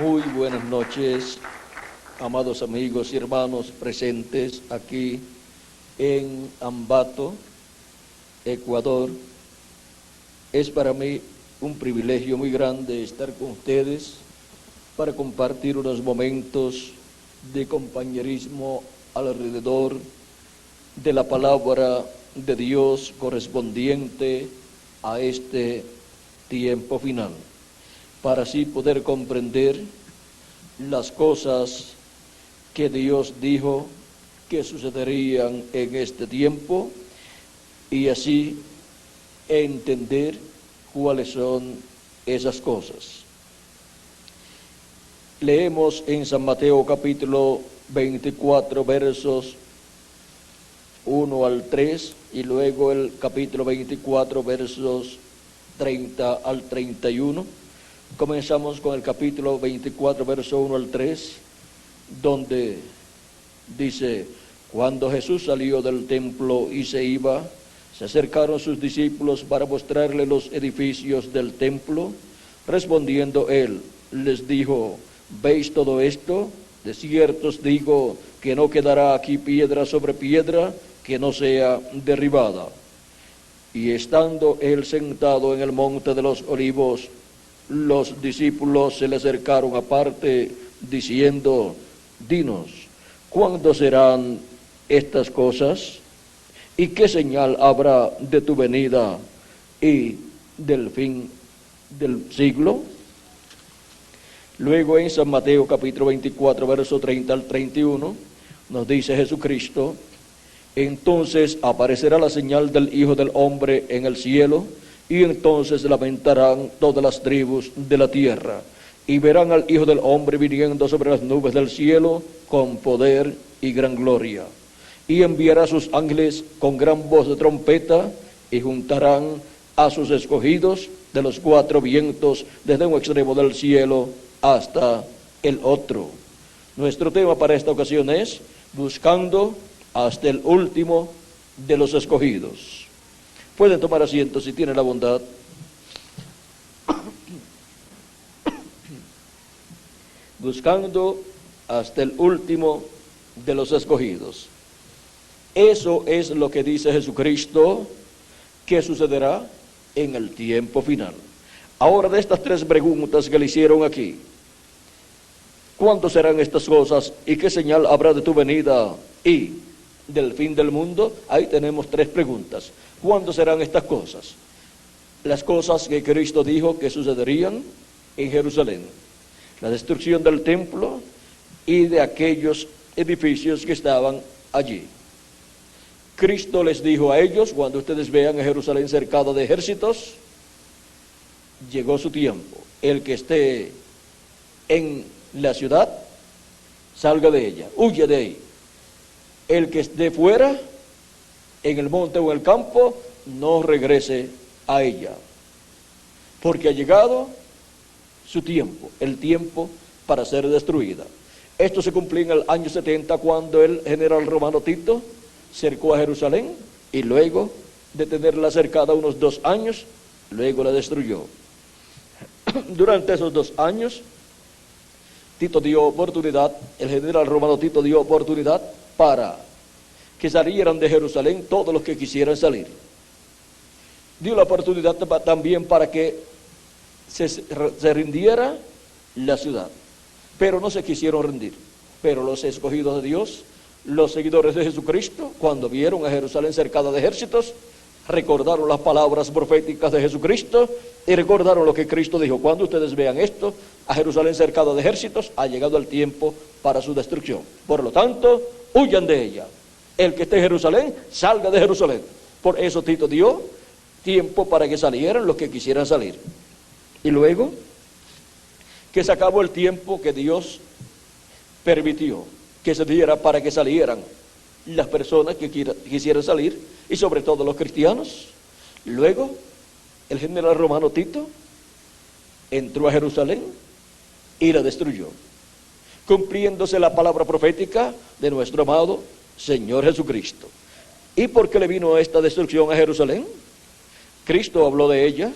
Muy buenas noches, amados amigos y hermanos presentes aquí en Ambato, Ecuador. Es para mí un privilegio muy grande estar con ustedes para compartir unos momentos de compañerismo alrededor de la palabra de Dios correspondiente a este tiempo final, para así poder comprender las cosas que Dios dijo que sucederían en este tiempo y así entender cuáles son esas cosas. Leemos en San Mateo capítulo 24 versos 1 al 3 y luego el capítulo 24 versos 30 al 31. Comenzamos con el capítulo 24, verso 1 al 3, donde dice: cuando Jesús salió del templo y se iba, se acercaron sus discípulos para mostrarle los edificios del templo. Respondiendo él, les dijo: ¿veis todo esto? De cierto os digo que no quedará aquí piedra sobre piedra que no sea derribada. Y estando él sentado en el monte de los olivos, los discípulos se le acercaron aparte, diciendo: dinos, ¿cuándo serán estas cosas? ¿Y qué señal habrá de tu venida y del fin del siglo? Luego en San Mateo capítulo 24, verso 30 al 31, nos dice Jesucristo: entonces aparecerá la señal del Hijo del Hombre en el cielo, y entonces lamentarán todas las tribus de la tierra, y verán al Hijo del Hombre viniendo sobre las nubes del cielo con poder y gran gloria. Y enviará a sus ángeles con gran voz de trompeta, y juntarán a sus escogidos de los cuatro vientos, desde un extremo del cielo hasta el otro. Nuestro tema para esta ocasión es: buscando hasta el último de los escogidos. Pueden tomar asiento si tienen la bondad. Buscando hasta el último de los escogidos. Eso es lo que dice Jesucristo que sucederá en el tiempo final. Ahora, de estas tres preguntas que le hicieron aquí: ¿cuándo serán estas cosas? ¿Y qué señal habrá de tu venida y del fin del mundo? Ahí tenemos tres preguntas. ¿Cuándo serán estas cosas? Las cosas que Cristo dijo que sucederían en Jerusalén: la destrucción del templo y de aquellos edificios que estaban allí. Cristo les dijo a ellos: cuando ustedes vean a Jerusalén cercada de ejércitos, llegó su tiempo. El que esté en la ciudad, salga de ella, huya de ahí. El que esté fuera, en el monte o en el campo, no regrese a ella, porque ha llegado su tiempo, el tiempo para ser destruida. Esto se cumplió en el año 70, cuando el general romano Tito cercó a Jerusalén, y luego de tenerla cercada unos 2 años, luego la destruyó. Durante esos 2 años, Tito dio oportunidad, el general romano Tito dio oportunidad para que salieran de Jerusalén todos los que quisieran salir. Dio la oportunidad también para que se rindiera la ciudad, pero no se quisieron rendir. Pero los escogidos de Dios, los seguidores de Jesucristo, cuando vieron a Jerusalén cercada de ejércitos, recordaron las palabras proféticas de Jesucristo y recordaron lo que Cristo dijo: cuando ustedes vean esto, a Jerusalén cercada de ejércitos, ha llegado el tiempo para su destrucción. Por lo tanto, huyan de ella. El que esté en Jerusalén, salga de Jerusalén. Por eso Tito dio tiempo para que salieran los que quisieran salir. Y luego que se acabó el tiempo que Dios permitió que se diera para que salieran las personas que quisieran salir, y sobre todo los cristianos. Luego el general romano Tito entró a Jerusalén y la destruyó, cumpliéndose la palabra profética de nuestro amado Señor Jesucristo. ¿Y por qué le vino esta destrucción a Jerusalén? Cristo habló de ella,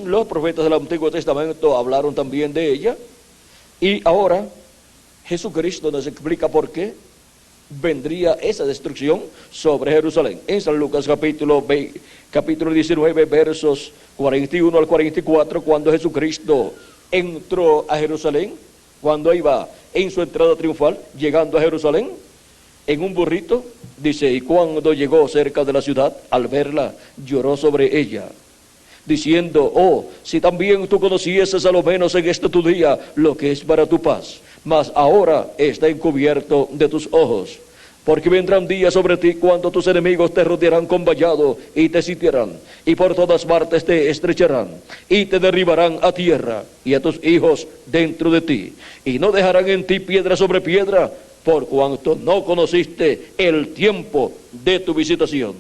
los profetas del Antiguo Testamento hablaron también de ella, Y ahora Jesucristo nos explica por qué vendría esa destrucción sobre Jerusalén. En San Lucas capítulo 19, versos 41 al 44, cuando Jesucristo entró a Jerusalén, cuando iba en su entrada triunfal, llegando a Jerusalén, en un burrito, dice, y cuando llegó cerca de la ciudad, al verla, lloró sobre ella, diciendo, oh, si también tú conocieses a lo menos en este tu día lo que es para tu paz, mas ahora está encubierto de tus ojos. Porque vendrán días sobre ti cuando tus enemigos te rodearán con vallado y te sitiarán, y por todas partes te estrecharán, y te derribarán a tierra, y a tus hijos dentro de ti, y no dejarán en ti piedra sobre piedra, por cuanto no conociste el tiempo de tu visitación.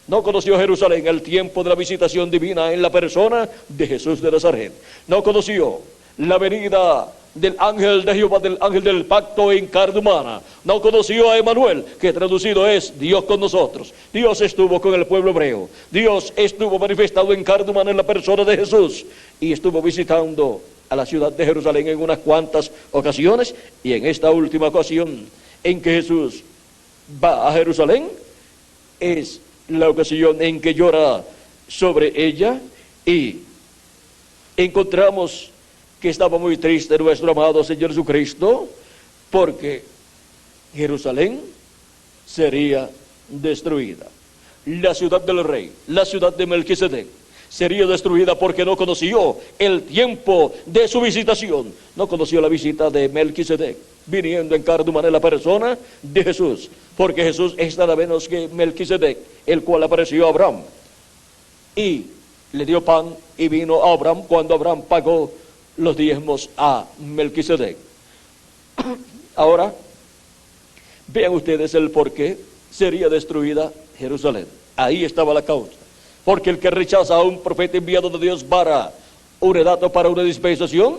No conoció Jerusalén el tiempo de la visitación divina en la persona de Jesús de Nazaret. No conoció la venida del ángel de Jehová, del ángel del pacto en carne humana. No conoció a Emanuel, que traducido es Dios con nosotros. Dios estuvo con el pueblo hebreo. Dios estuvo manifestado en carne humana en la persona de Jesús, y estuvo visitando a la ciudad de Jerusalén en unas cuantas ocasiones, y en esta última ocasión en que Jesús va a Jerusalén es la ocasión en que llora sobre ella, y encontramos que estaba muy triste nuestro amado Señor Jesucristo, porque Jerusalén sería destruida. La ciudad del rey, la ciudad de Melquisedec, sería destruida porque no conoció el tiempo de su visitación. No conoció la visita de Melquisedec, viniendo en carne humana en la persona de Jesús, porque Jesús es nada menos que Melquisedec, el cual apareció a Abraham y le dio pan y vino a Abraham cuando Abraham pagó los diezmos a Melquisedec. Ahora, vean ustedes el por qué sería destruida Jerusalén. Ahí estaba la causa. Porque el que rechaza a un profeta enviado de Dios para un dato, para una dispensación,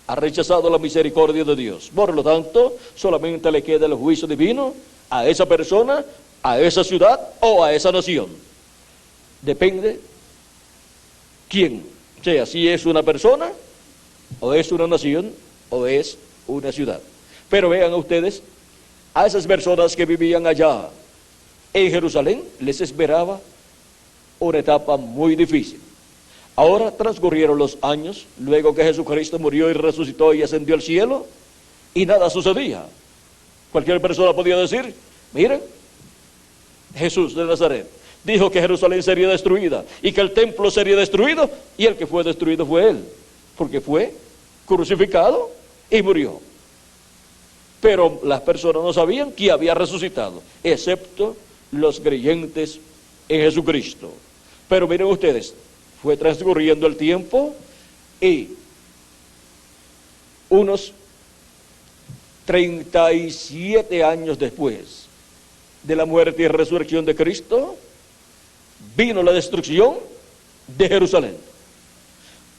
ha rechazado la misericordia de Dios. Por lo tanto, solamente le queda el juicio divino a esa persona, a esa ciudad o a esa nación. Depende quién sea, si es una persona, o es una nación, o es una ciudad. Pero vean ustedes, a esas personas que vivían allá en Jerusalén, les esperaba una etapa muy difícil. Ahora transcurrieron los años, luego que Jesucristo murió y resucitó y ascendió al cielo, y nada sucedía. Cualquier persona podía decir, miren, Jesús de Nazaret dijo que Jerusalén sería destruida y que el templo sería destruido, y el que fue destruido fue él, porque fue crucificado y murió. Pero las personas no sabían que había resucitado, excepto los creyentes en Jesucristo. Pero miren ustedes, fue transcurriendo el tiempo, y unos 37 años después de la muerte y resurrección de Cristo, vino la destrucción de Jerusalén.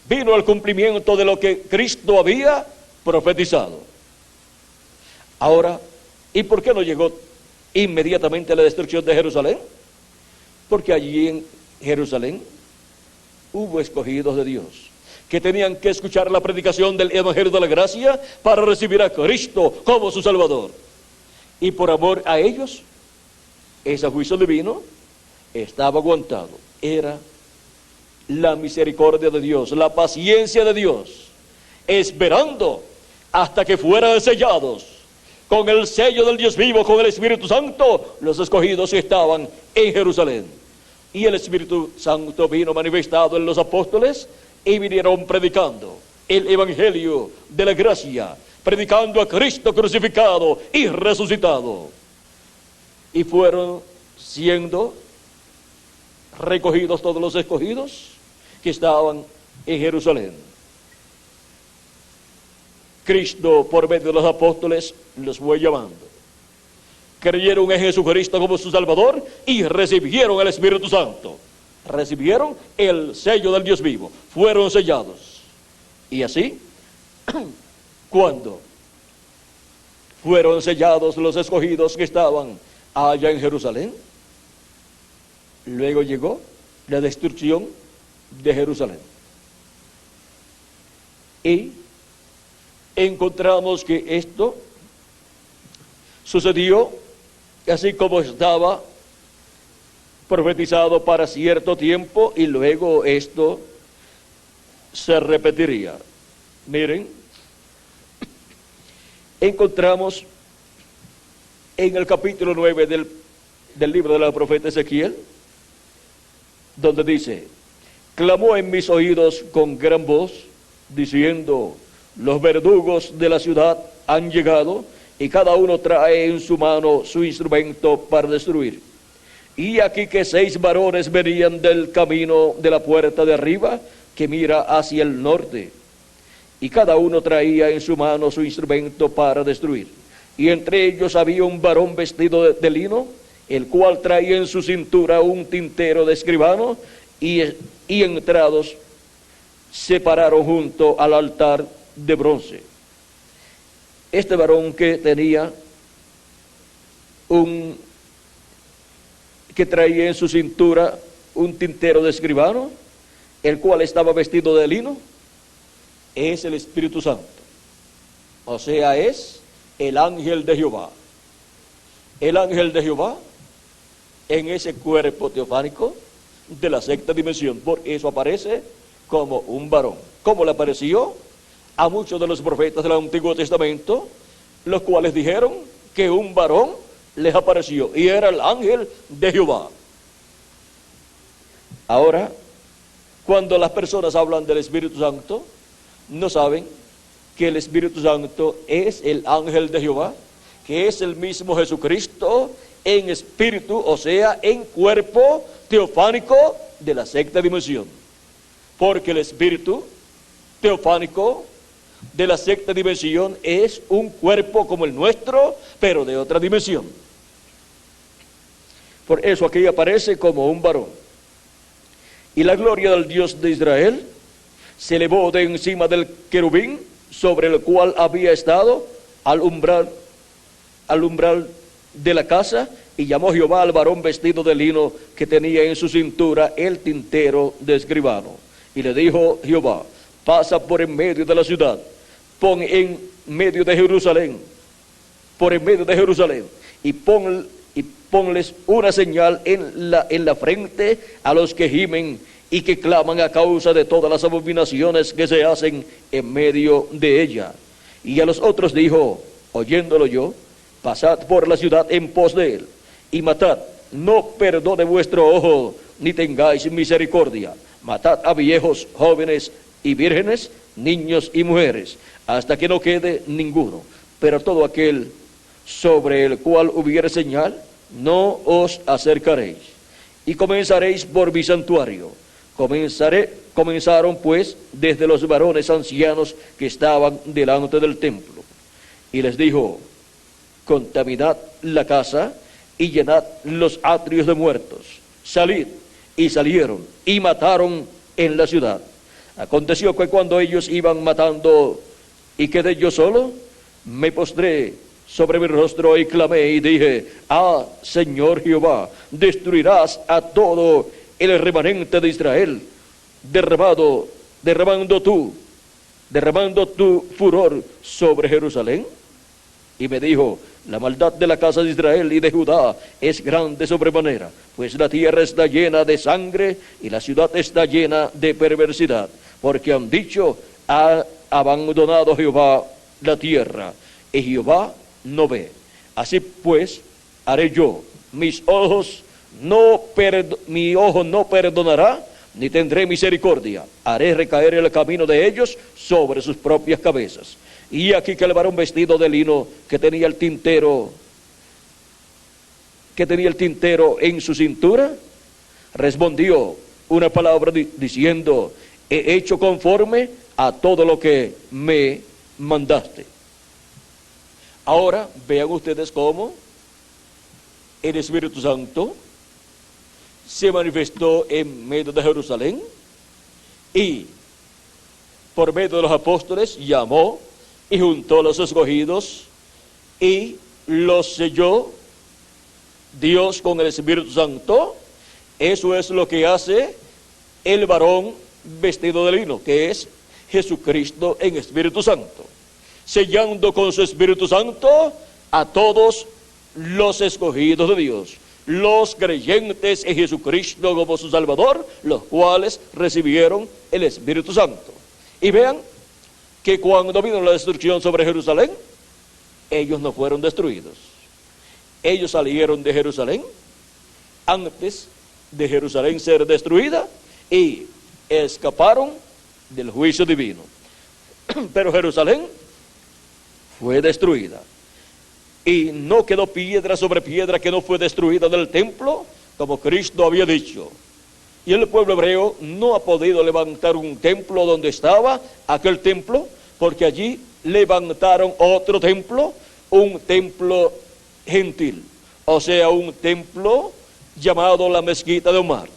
Vino el cumplimiento de lo que Cristo había profetizado. Ahora, ¿y por qué no llegó inmediatamente la destrucción de Jerusalén? Porque allí en Jerusalén hubo escogidos de Dios que tenían que escuchar la predicación del Evangelio de la Gracia para recibir a Cristo como su Salvador. Y por amor a ellos, ese juicio divino estaba aguantado. Era la misericordia de Dios, la paciencia de Dios, esperando hasta que fueran sellados con el sello del Dios vivo, con el Espíritu Santo, los escogidos que estaban en Jerusalén. Y el Espíritu Santo vino manifestado en los apóstoles, y vinieron predicando el Evangelio de la gracia, predicando a Cristo crucificado y resucitado. Y fueron siendo recogidos todos los escogidos que estaban en Jerusalén. Cristo, por medio de los apóstoles, los fue llamando. Creyeron en Jesucristo como su Salvador y recibieron el Espíritu Santo. Recibieron el sello del Dios vivo. Fueron sellados. Y así, cuando fueron sellados los escogidos que estaban allá en Jerusalén, luego llegó la destrucción de Jerusalén. Y encontramos que esto sucedió así como estaba profetizado para cierto tiempo, y luego esto se repetiría. Miren, encontramos en el capítulo 9 del libro del profeta Ezequiel, donde dice: clamó en mis oídos con gran voz, diciendo: los verdugos de la ciudad han llegado, y cada uno trae en su mano su instrumento para destruir. Y aquí que 6 varones venían del camino de la puerta de arriba, que mira hacia el norte, y cada uno traía en su mano su instrumento para destruir. Y entre ellos había un varón vestido de lino, el cual traía en su cintura un tintero de escribano, y entrados se pararon junto al altar de bronce. Este varón que traía en su cintura un tintero de escribano, el cual estaba vestido de lino, es el Espíritu Santo. O sea, es el ángel de Jehová. El ángel de Jehová en ese cuerpo teofánico de la sexta dimensión. Por eso aparece como un varón. ¿Cómo le apareció a muchos de los profetas del Antiguo Testamento, los cuales dijeron que un varón les apareció, y era el ángel de Jehová? Ahora, cuando las personas hablan del Espíritu Santo, no saben que el Espíritu Santo es el ángel de Jehová, que es el mismo Jesucristo en espíritu, o sea, en cuerpo teofánico de la sexta dimensión. Porque el espíritu teofánico de la sexta dimensión es un cuerpo como el nuestro, pero de otra dimensión. Por eso aquí aparece como un varón. Y la gloria del Dios de Israel se elevó de encima del querubín sobre el cual había estado al umbral de la casa, y llamó Jehová al varón vestido de lino que tenía en su cintura el tintero de escribano. Y le dijo Jehová: pasa por en medio de la ciudad, pon en medio de Jerusalén, por en medio de Jerusalén, y ponles una señal en la frente a los que gimen y que claman a causa de todas las abominaciones que se hacen en medio de ella. Y a los otros dijo, oyéndolo yo: pasad por la ciudad en pos de él, y matad, no perdone vuestro ojo, ni tengáis misericordia. Matad a viejos, jóvenes y vírgenes, niños y mujeres, hasta que no quede ninguno. Pero todo aquel sobre el cual hubiere señal, no os acercaréis. Y comenzaréis por mi santuario. Comenzaron pues desde los varones ancianos que estaban delante del templo. Y les dijo: contaminad la casa y llenad los atrios de muertos. Salid. Y salieron y mataron en la ciudad. Aconteció que cuando ellos iban matando y quedé yo solo, me postré sobre mi rostro y clamé y dije: ah, Señor Jehová, destruirás a todo el remanente de Israel, derramando tu furor sobre Jerusalén. Y me dijo: la maldad de la casa de Israel y de Judá es grande sobremanera, pues la tierra está llena de sangre y la ciudad está llena de perversidad, porque han dicho: ha abandonado Jehová la tierra, y Jehová no ve. Así pues haré yo, mi ojo no perdonará, ni tendré misericordia. Haré recaer el camino de ellos sobre sus propias cabezas. Y aquí que el varón vestido de lino que tenía el tintero en su cintura, respondió una palabra diciendo: he hecho conforme a todo lo que me mandaste. Ahora vean ustedes cómo el Espíritu Santo se manifestó en medio de Jerusalén, y por medio de los apóstoles llamó y juntó a los escogidos y los selló Dios con el Espíritu Santo. Eso es lo que hace el varón vestido de lino, que es Jesucristo en Espíritu Santo. sellando con su Espíritu Santo a todos los escogidos de Dios, los creyentes en Jesucristo como su Salvador, los cuales recibieron el Espíritu Santo. Y vean que cuando vino la destrucción sobre Jerusalén, ellos no fueron destruidos. Ellos salieron de Jerusalén antes de Jerusalén ser destruida y escaparon del juicio divino. Pero Jerusalén fue destruida. Y no quedó piedra sobre piedra que no fue destruida del templo, como Cristo había dicho. Y el pueblo hebreo no ha podido levantar un templo donde estaba aquel templo, porque allí levantaron otro templo, un templo gentil, o sea, un templo llamado la mezquita de Omar.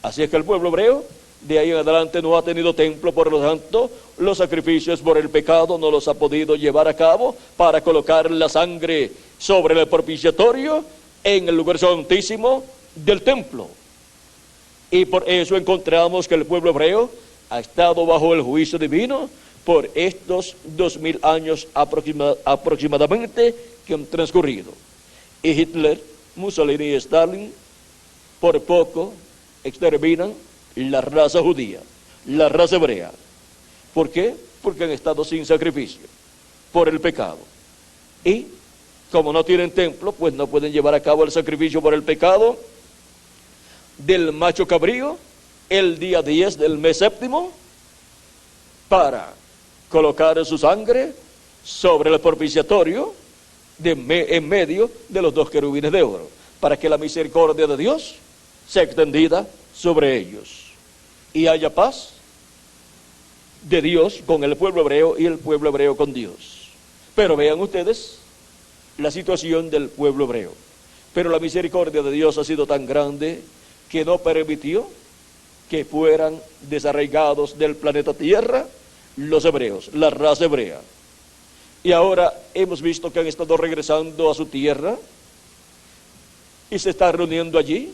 Así es que el pueblo hebreo de ahí en adelante no ha tenido templo, por lo tanto los sacrificios por el pecado no los ha podido llevar a cabo para colocar la sangre sobre el propiciatorio en el lugar santísimo del templo. Y por eso encontramos que el pueblo hebreo ha estado bajo el juicio divino por estos 2000 años aproximadamente que han transcurrido. Y Hitler, Mussolini y Stalin por poco exterminan la raza judía, la raza hebrea. ¿Por qué? Porque han estado sin sacrificio por el pecado. Y como no tienen templo, pues no pueden llevar a cabo el sacrificio por el pecado del macho cabrío el día 10 del mes séptimo para colocar su sangre sobre el propiciatorio en medio de los dos querubines de oro, para que la misericordia de Dios sea extendida sobre ellos y haya paz de Dios con el pueblo hebreo y el pueblo hebreo con Dios. Pero vean ustedes la situación del pueblo hebreo. Pero la misericordia de Dios ha sido tan grande que no permitió que fueran desarraigados del planeta Tierra los hebreos, la raza hebrea. Y ahora hemos visto que han estado regresando a su tierra y se está reuniendo allí,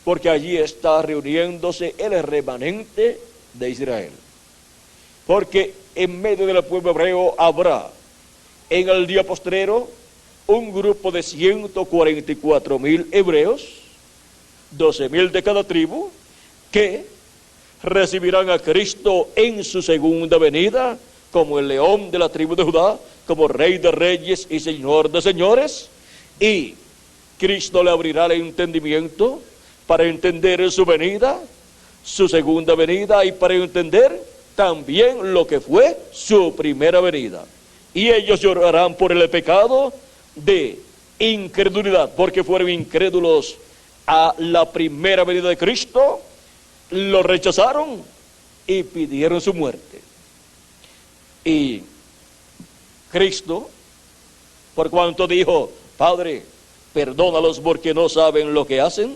porque allí está reuniéndose el remanente de Israel. Porque en medio del pueblo hebreo habrá en el día postrero un grupo de 144,000 hebreos, 12,000 de cada tribu, que recibirán a Cristo en su segunda venida como el león de la tribu de Judá, como Rey de reyes y Señor de señores, y Cristo le abrirá el entendimiento para entender su venida, su segunda venida, y para entender también lo que fue su primera venida. Y ellos llorarán por el pecado de incredulidad, porque fueron incrédulos a la primera venida de Cristo, lo rechazaron y pidieron su muerte. Y Cristo, por cuanto dijo: Padre, perdónalos porque no saben lo que hacen,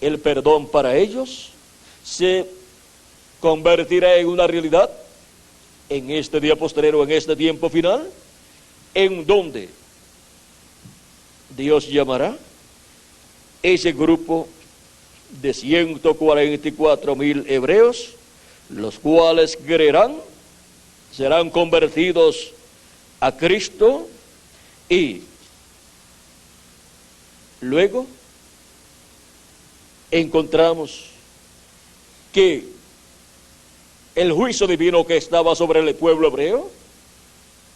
el perdón para ellos se convertirá en una realidad en este día postrero, en este tiempo final, en donde Dios llamará ese grupo de 144,000 hebreos, los cuales creerán, serán convertidos a Cristo, y luego encontramos que el juicio divino que estaba sobre el pueblo hebreo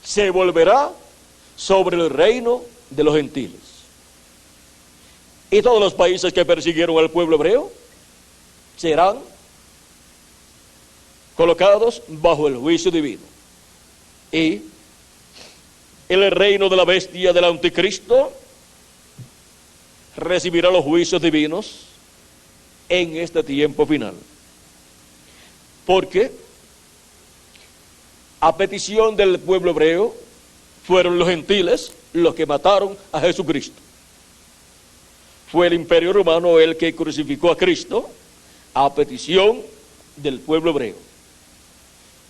se volverá sobre el reino de los gentiles. Y todos los países que persiguieron al pueblo hebreo serán colocados bajo el juicio divino. Y el reino de la bestia del anticristo recibirá los juicios divinos en este tiempo final. Porque a petición del pueblo hebreo fueron los gentiles los que mataron a Jesucristo. Fue el imperio romano el que crucificó a Cristo a petición del pueblo hebreo.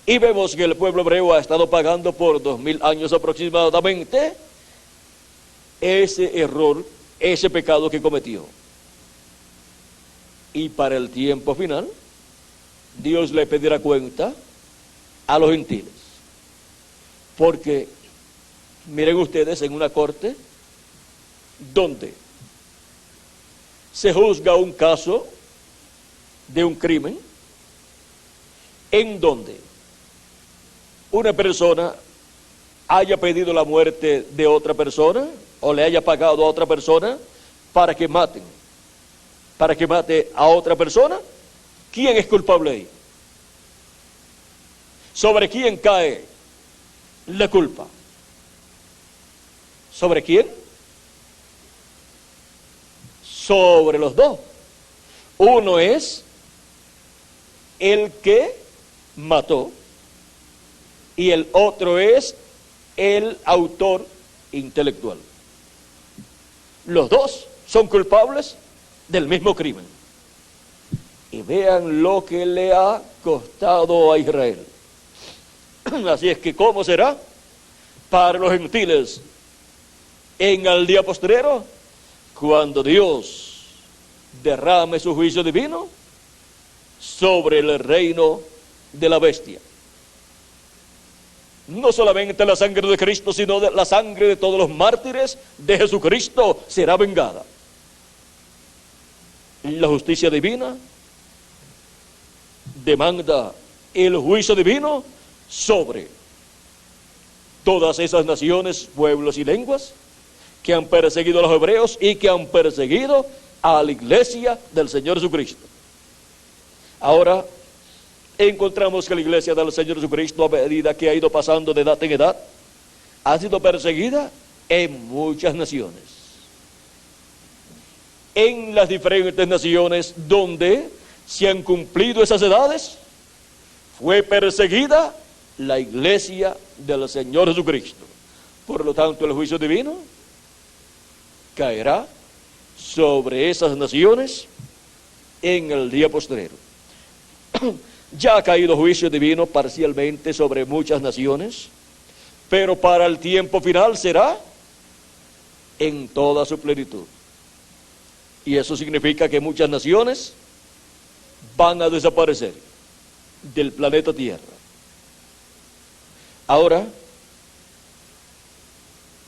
Y vemos que el pueblo hebreo ha estado pagando por 2000 años aproximadamente ese error, ese pecado que cometió. Y para el tiempo final, Dios le pedirá cuenta a los gentiles. Porque, miren ustedes, en una corte donde se juzga un caso de un crimen, en donde una persona haya pedido la muerte de otra persona o le haya pagado a otra persona para que mate a otra persona, ¿quién es culpable ahí? ¿Sobre quién cae la culpa? ¿Sobre quién? Sobre los dos. Uno es el que mató y el otro es el autor intelectual. Los dos son culpables del mismo crimen. Y vean lo que le ha costado a Israel. Así es que, ¿cómo será para los gentiles en el día postrero, cuando Dios derrame su juicio divino sobre el reino de la bestia? No solamente la sangre de Cristo, sino la sangre de todos los mártires de Jesucristo será vengada. La justicia divina demanda el juicio divino sobre todas esas naciones, pueblos y lenguas que han perseguido a los hebreos y que han perseguido a la iglesia del Señor Jesucristo. Ahora encontramos que la iglesia del Señor Jesucristo, a medida que ha ido pasando de edad en edad, ha sido perseguida en muchas naciones. En las diferentes naciones donde se han cumplido esas edades, fue perseguida la iglesia del Señor Jesucristo. Por lo tanto, el juicio divino caerá sobre esas naciones en el día postrero. Ya ha caído juicio divino parcialmente sobre muchas naciones, pero para el tiempo final será en toda su plenitud. Y eso significa que muchas naciones van a desaparecer del planeta Tierra. Ahora,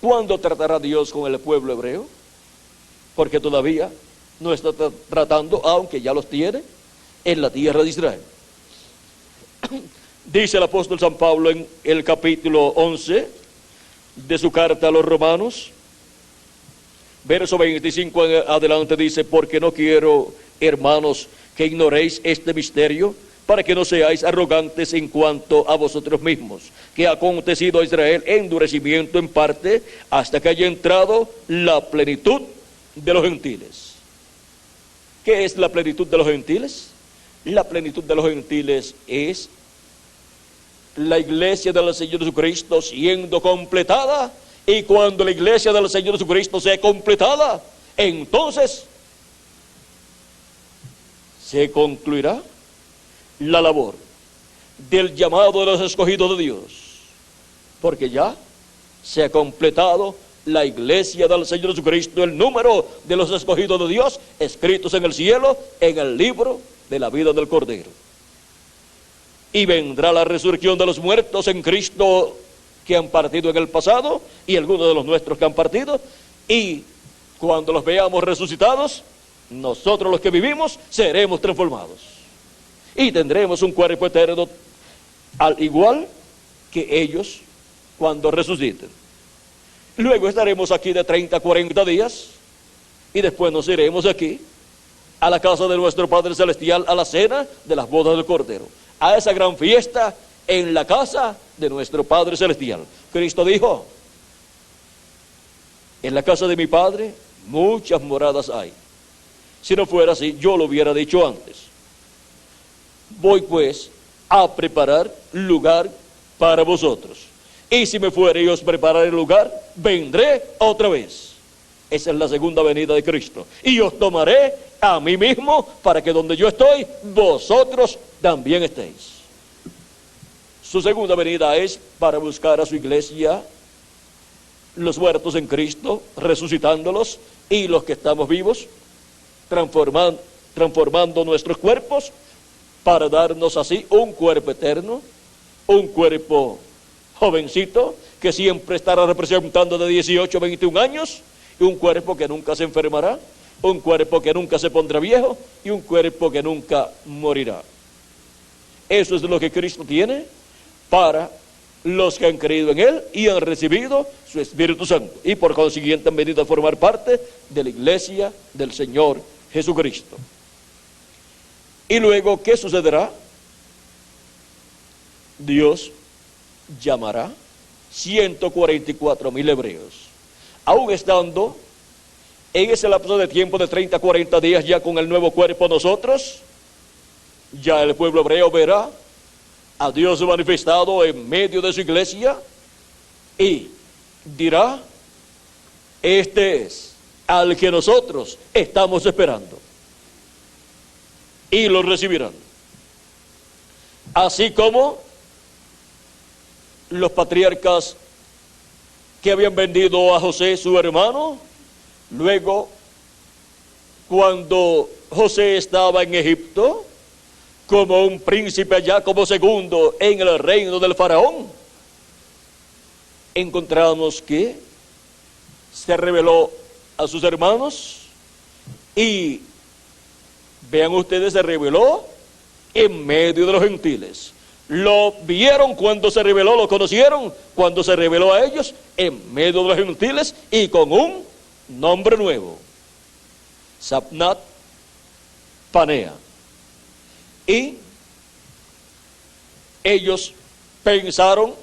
¿cuándo tratará Dios con el pueblo hebreo? Porque todavía no está tratando, aunque ya los tiene, en la tierra de Israel. Dice el apóstol San Pablo en el capítulo 11 de su carta a los Romanos, verso 25 en adelante, dice: porque no quiero, hermanos, que ignoréis este misterio, para que no seáis arrogantes en cuanto a vosotros mismos, que ha acontecido a Israel endurecimiento en parte, hasta que haya entrado la plenitud de los gentiles. ¿Qué es la plenitud de los gentiles? La plenitud de los gentiles es la iglesia del Señor Jesucristo siendo completada, y cuando la iglesia del Señor Jesucristo sea completada, entonces se concluirá la labor del llamado de los escogidos de Dios, porque ya se ha completado la iglesia del Señor Jesucristo, el número de los escogidos de Dios escritos en el cielo, en el libro de la vida del Cordero. Y vendrá la resurrección de los muertos en Cristo, que han partido en el pasado, y algunos de los nuestros que han partido, y cuando los veamos resucitados, nosotros los que vivimos seremos transformados y tendremos un cuerpo eterno, al igual que ellos cuando resuciten. Luego estaremos aquí de 30 a 40 días, y después nos iremos aquí a la casa de nuestro Padre Celestial, a la cena de las bodas del Cordero, a esa gran fiesta en la casa de nuestro Padre Celestial. Cristo dijo: en la casa de mi Padre muchas moradas hay. Si no fuera así, yo lo hubiera dicho antes. Voy pues a preparar lugar para vosotros. Y si me fuere y os prepararé el lugar, vendré otra vez. Esa es la segunda venida de Cristo. Y os tomaré a mí mismo, para que donde yo estoy, vosotros también estéis. Su segunda venida es para buscar a su iglesia, los muertos en Cristo, resucitándolos, y los que estamos vivos, transformando nuestros cuerpos, para darnos así un cuerpo eterno, un cuerpo jovencito que siempre estará representando de 18 a 21 años, y un cuerpo que nunca se enfermará, un cuerpo que nunca se pondrá viejo y un cuerpo que nunca morirá. Eso es lo que Cristo tiene para los que han creído en Él y han recibido su Espíritu Santo, y por consiguiente han venido a formar parte de la iglesia del Señor Jesucristo. Y luego, ¿qué sucederá? Dios llamará 144,000 hebreos, aún estando en ese lapso de tiempo de 30 a 40 días ya con el nuevo cuerpo nosotros. Ya el pueblo hebreo verá a Dios manifestado en medio de su iglesia y dirá: este es al que nosotros estamos esperando, y lo recibirán. Así como los patriarcas que habían vendido a José, su hermano, luego, cuando José estaba en Egipto, como un príncipe allá, como segundo en el reino del faraón, encontramos que se reveló a sus hermanos, y vean ustedes, se reveló en medio de los gentiles. Lo vieron cuando se reveló, lo conocieron cuando se reveló a ellos en medio de los gentiles y con un nombre nuevo: Sabnat Panea. Y ellos pensaron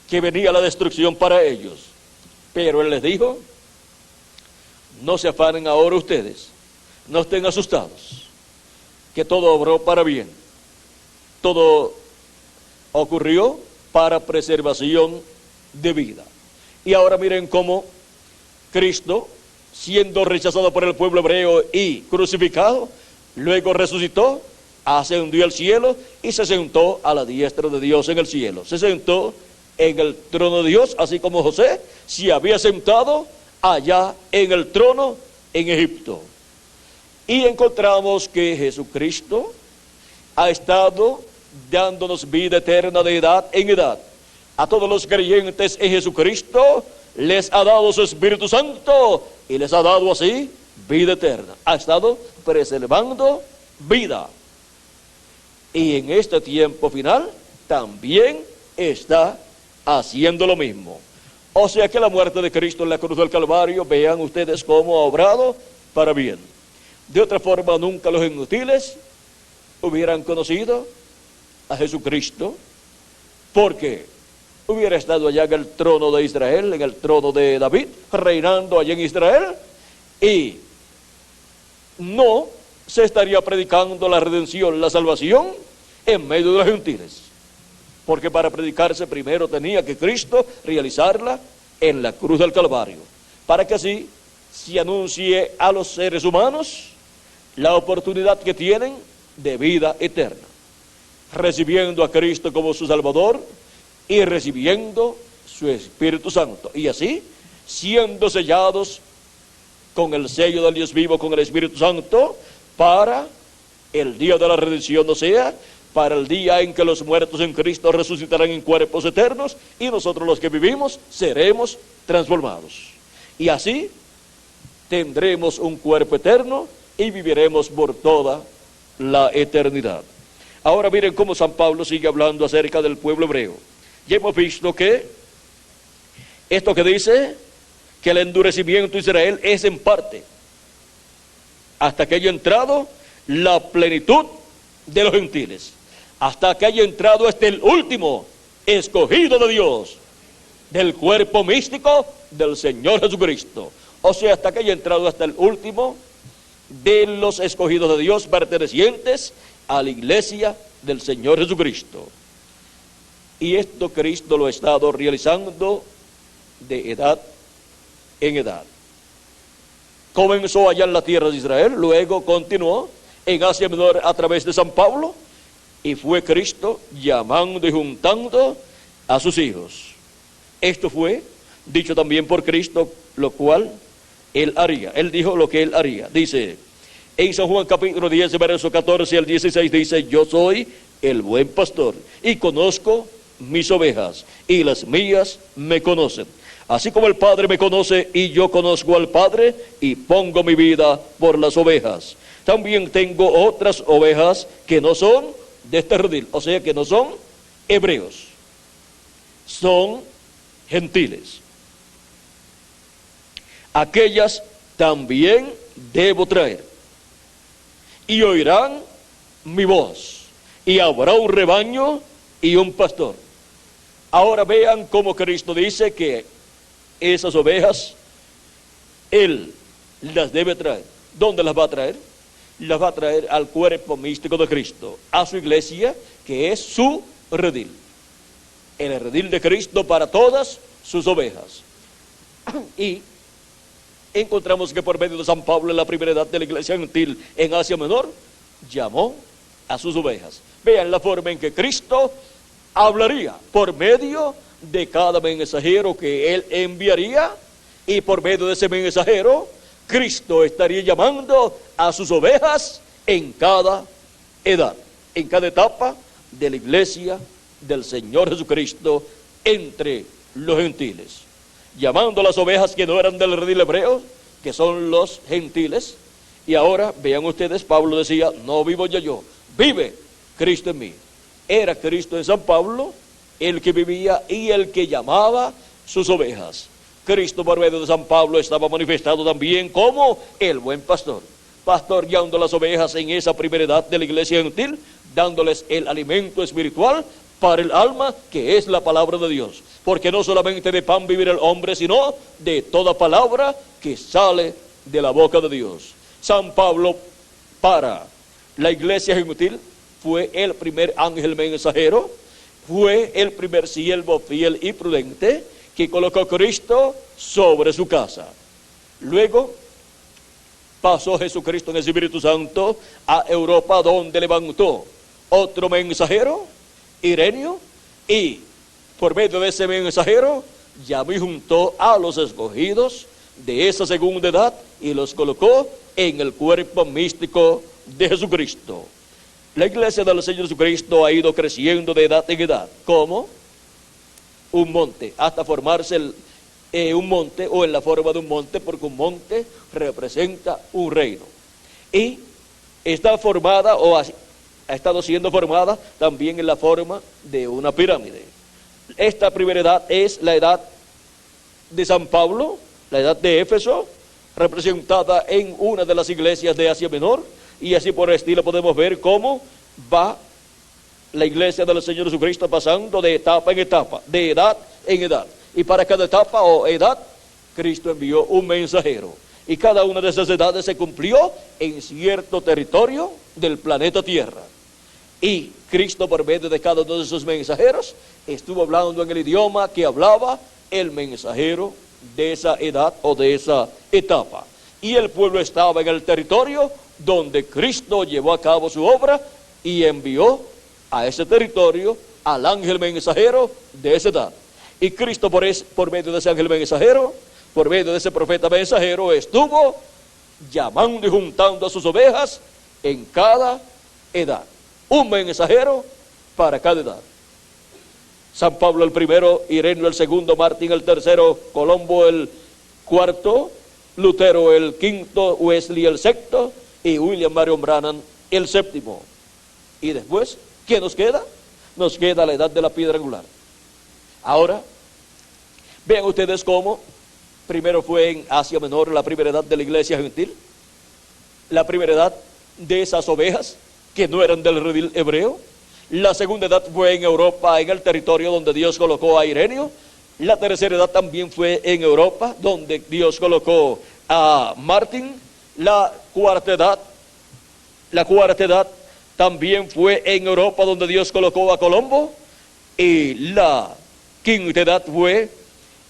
que venía la destrucción para ellos, pero Él les dijo: no se afanen ahora ustedes, no estén asustados, que todo obró para bien, todo ocurrió para preservación de vida. Y ahora miren cómo Cristo, siendo rechazado por el pueblo hebreo y crucificado, luego resucitó, ascendió al cielo y se sentó a la diestra de Dios en el cielo. Se sentó en el trono de Dios, así como José se había sentado allá en el trono en Egipto. Y encontramos que Jesucristo ha estado dándonos vida eterna de edad en edad. A todos los creyentes en Jesucristo les ha dado su Espíritu Santo y les ha dado así vida eterna. Ha estado preservando vida. Y en este tiempo final también está haciendo lo mismo. O sea que la muerte de Cristo en la cruz del Calvario, vean ustedes cómo ha obrado para bien. De otra forma, nunca los gentiles hubieran conocido a Jesucristo, porque hubiera estado allá en el trono de Israel, en el trono de David, reinando allá en Israel, y no se estaría predicando la redención, la salvación en medio de los gentiles, porque para predicarse primero tenía que Cristo realizarla en la cruz del Calvario, para que así se anuncie a los seres humanos la oportunidad que tienen de vida eterna, recibiendo a Cristo como su Salvador y recibiendo su Espíritu Santo, y así siendo sellados con el sello del Dios vivo, con el Espíritu Santo, para el día de la redención, o sea, para el día en que los muertos en Cristo resucitarán en cuerpos eternos, y nosotros los que vivimos seremos transformados, y así tendremos un cuerpo eterno y viviremos por toda la eternidad. Ahora miren cómo San Pablo sigue hablando acerca del pueblo hebreo. Ya hemos visto que esto que dice que el endurecimiento de Israel es en parte, hasta que haya entrado la plenitud de los gentiles, hasta que haya entrado el último escogido de Dios, del cuerpo místico del Señor Jesucristo. O sea, hasta que haya entrado hasta el último de los escogidos de Dios, pertenecientes a la iglesia del Señor Jesucristo. Y esto Cristo lo ha estado realizando de edad en edad. Comenzó allá en la tierra de Israel, luego continuó en Asia Menor a través de San Pablo, y fue Cristo llamando y juntando a sus hijos. Esto fue dicho también por Cristo, lo cual Él haría. Él dijo lo que Él haría. Dice en San Juan capítulo 10, verso 14 al 16, dice: yo soy el buen pastor y conozco mis ovejas, y las mías me conocen. Así como el Padre me conoce y yo conozco al Padre, y pongo mi vida por las ovejas. También tengo otras ovejas que no son de este redil, o sea que no son hebreos, son gentiles. Aquellas también debo traer, y oirán mi voz, y habrá un rebaño y un pastor. Ahora vean cómo Cristo dice que esas ovejas Él las debe traer. ¿Dónde las va a traer? Las va a traer al cuerpo místico de Cristo, a su iglesia, que es su redil. El redil de Cristo para todas sus ovejas. Y encontramos que por medio de San Pablo, en la primera edad de la iglesia gentil en Asia Menor, llamó a sus ovejas. Vean la forma en que Cristo hablaría por medio de cada mensajero que Él enviaría, y por medio de ese mensajero Cristo estaría llamando a sus ovejas en cada edad, en cada etapa de la iglesia del Señor Jesucristo entre los gentiles, llamando a las ovejas que no eran del redil hebreo, que son los gentiles. Y ahora vean ustedes, Pablo decía, no vivo ya yo, vive Cristo en mí. Era Cristo en San Pablo el que vivía y el que llamaba sus ovejas. Cristo por medio de San Pablo estaba manifestado también como el buen pastor, pastoreando las ovejas en esa primera edad de la iglesia gentil, dándoles el alimento espiritual para el alma, que es la palabra de Dios, porque no solamente de pan vivirá el hombre, sino de toda palabra que sale de la boca de Dios. San Pablo para la iglesia gentil fue el primer ángel mensajero, fue el primer siervo fiel y prudente que colocó a Cristo sobre su casa. Luego pasó Jesucristo en el Espíritu Santo a Europa, donde levantó otro mensajero, Ireneo, y por medio de ese mensajero llamó y juntó a los escogidos de esa segunda edad y los colocó en el cuerpo místico de Jesucristo. La iglesia del Señor Jesucristo ha ido creciendo de edad en edad, como un monte, hasta formarse un monte, o en la forma de un monte, porque un monte representa un reino. Y está formada, o ha estado siendo formada también en la forma de una pirámide. Esta primera edad es la edad de San Pablo, la edad de Éfeso, representada en una de las iglesias de Asia Menor, y así por el estilo podemos ver cómo va la iglesia del Señor Jesucristo pasando de etapa en etapa, de edad en edad. Y para cada etapa o edad, Cristo envió un mensajero. Y cada una de esas edades se cumplió en cierto territorio del planeta Tierra. Y Cristo, por medio de cada uno de esos mensajeros, estuvo hablando en el idioma que hablaba el mensajero de esa edad o de esa etapa. Y el pueblo estaba en el territorio donde Cristo llevó a cabo su obra y envió a ese territorio al ángel mensajero de esa edad. Y Cristo por medio de ese ángel mensajero, por medio de ese profeta mensajero, estuvo llamando y juntando a sus ovejas en cada edad. Un mensajero para cada edad. San Pablo el primero, Ireneo el segundo, Martín el tercero, Colombo el cuarto, Lutero el quinto, Wesley el sexto y William Marion Branham el séptimo. Y después, ¿qué nos queda? Nos queda la edad de la piedra angular. Ahora, vean ustedes cómo primero fue en Asia Menor la primera edad de la iglesia gentil, la primera edad de esas ovejas que no eran del redil hebreo. La segunda edad fue en Europa, en el territorio donde Dios colocó a Ireneo. La tercera edad también fue en Europa, donde Dios colocó a Martín. La cuarta edad también fue en Europa, donde Dios colocó a Colombo. Y la quinta edad fue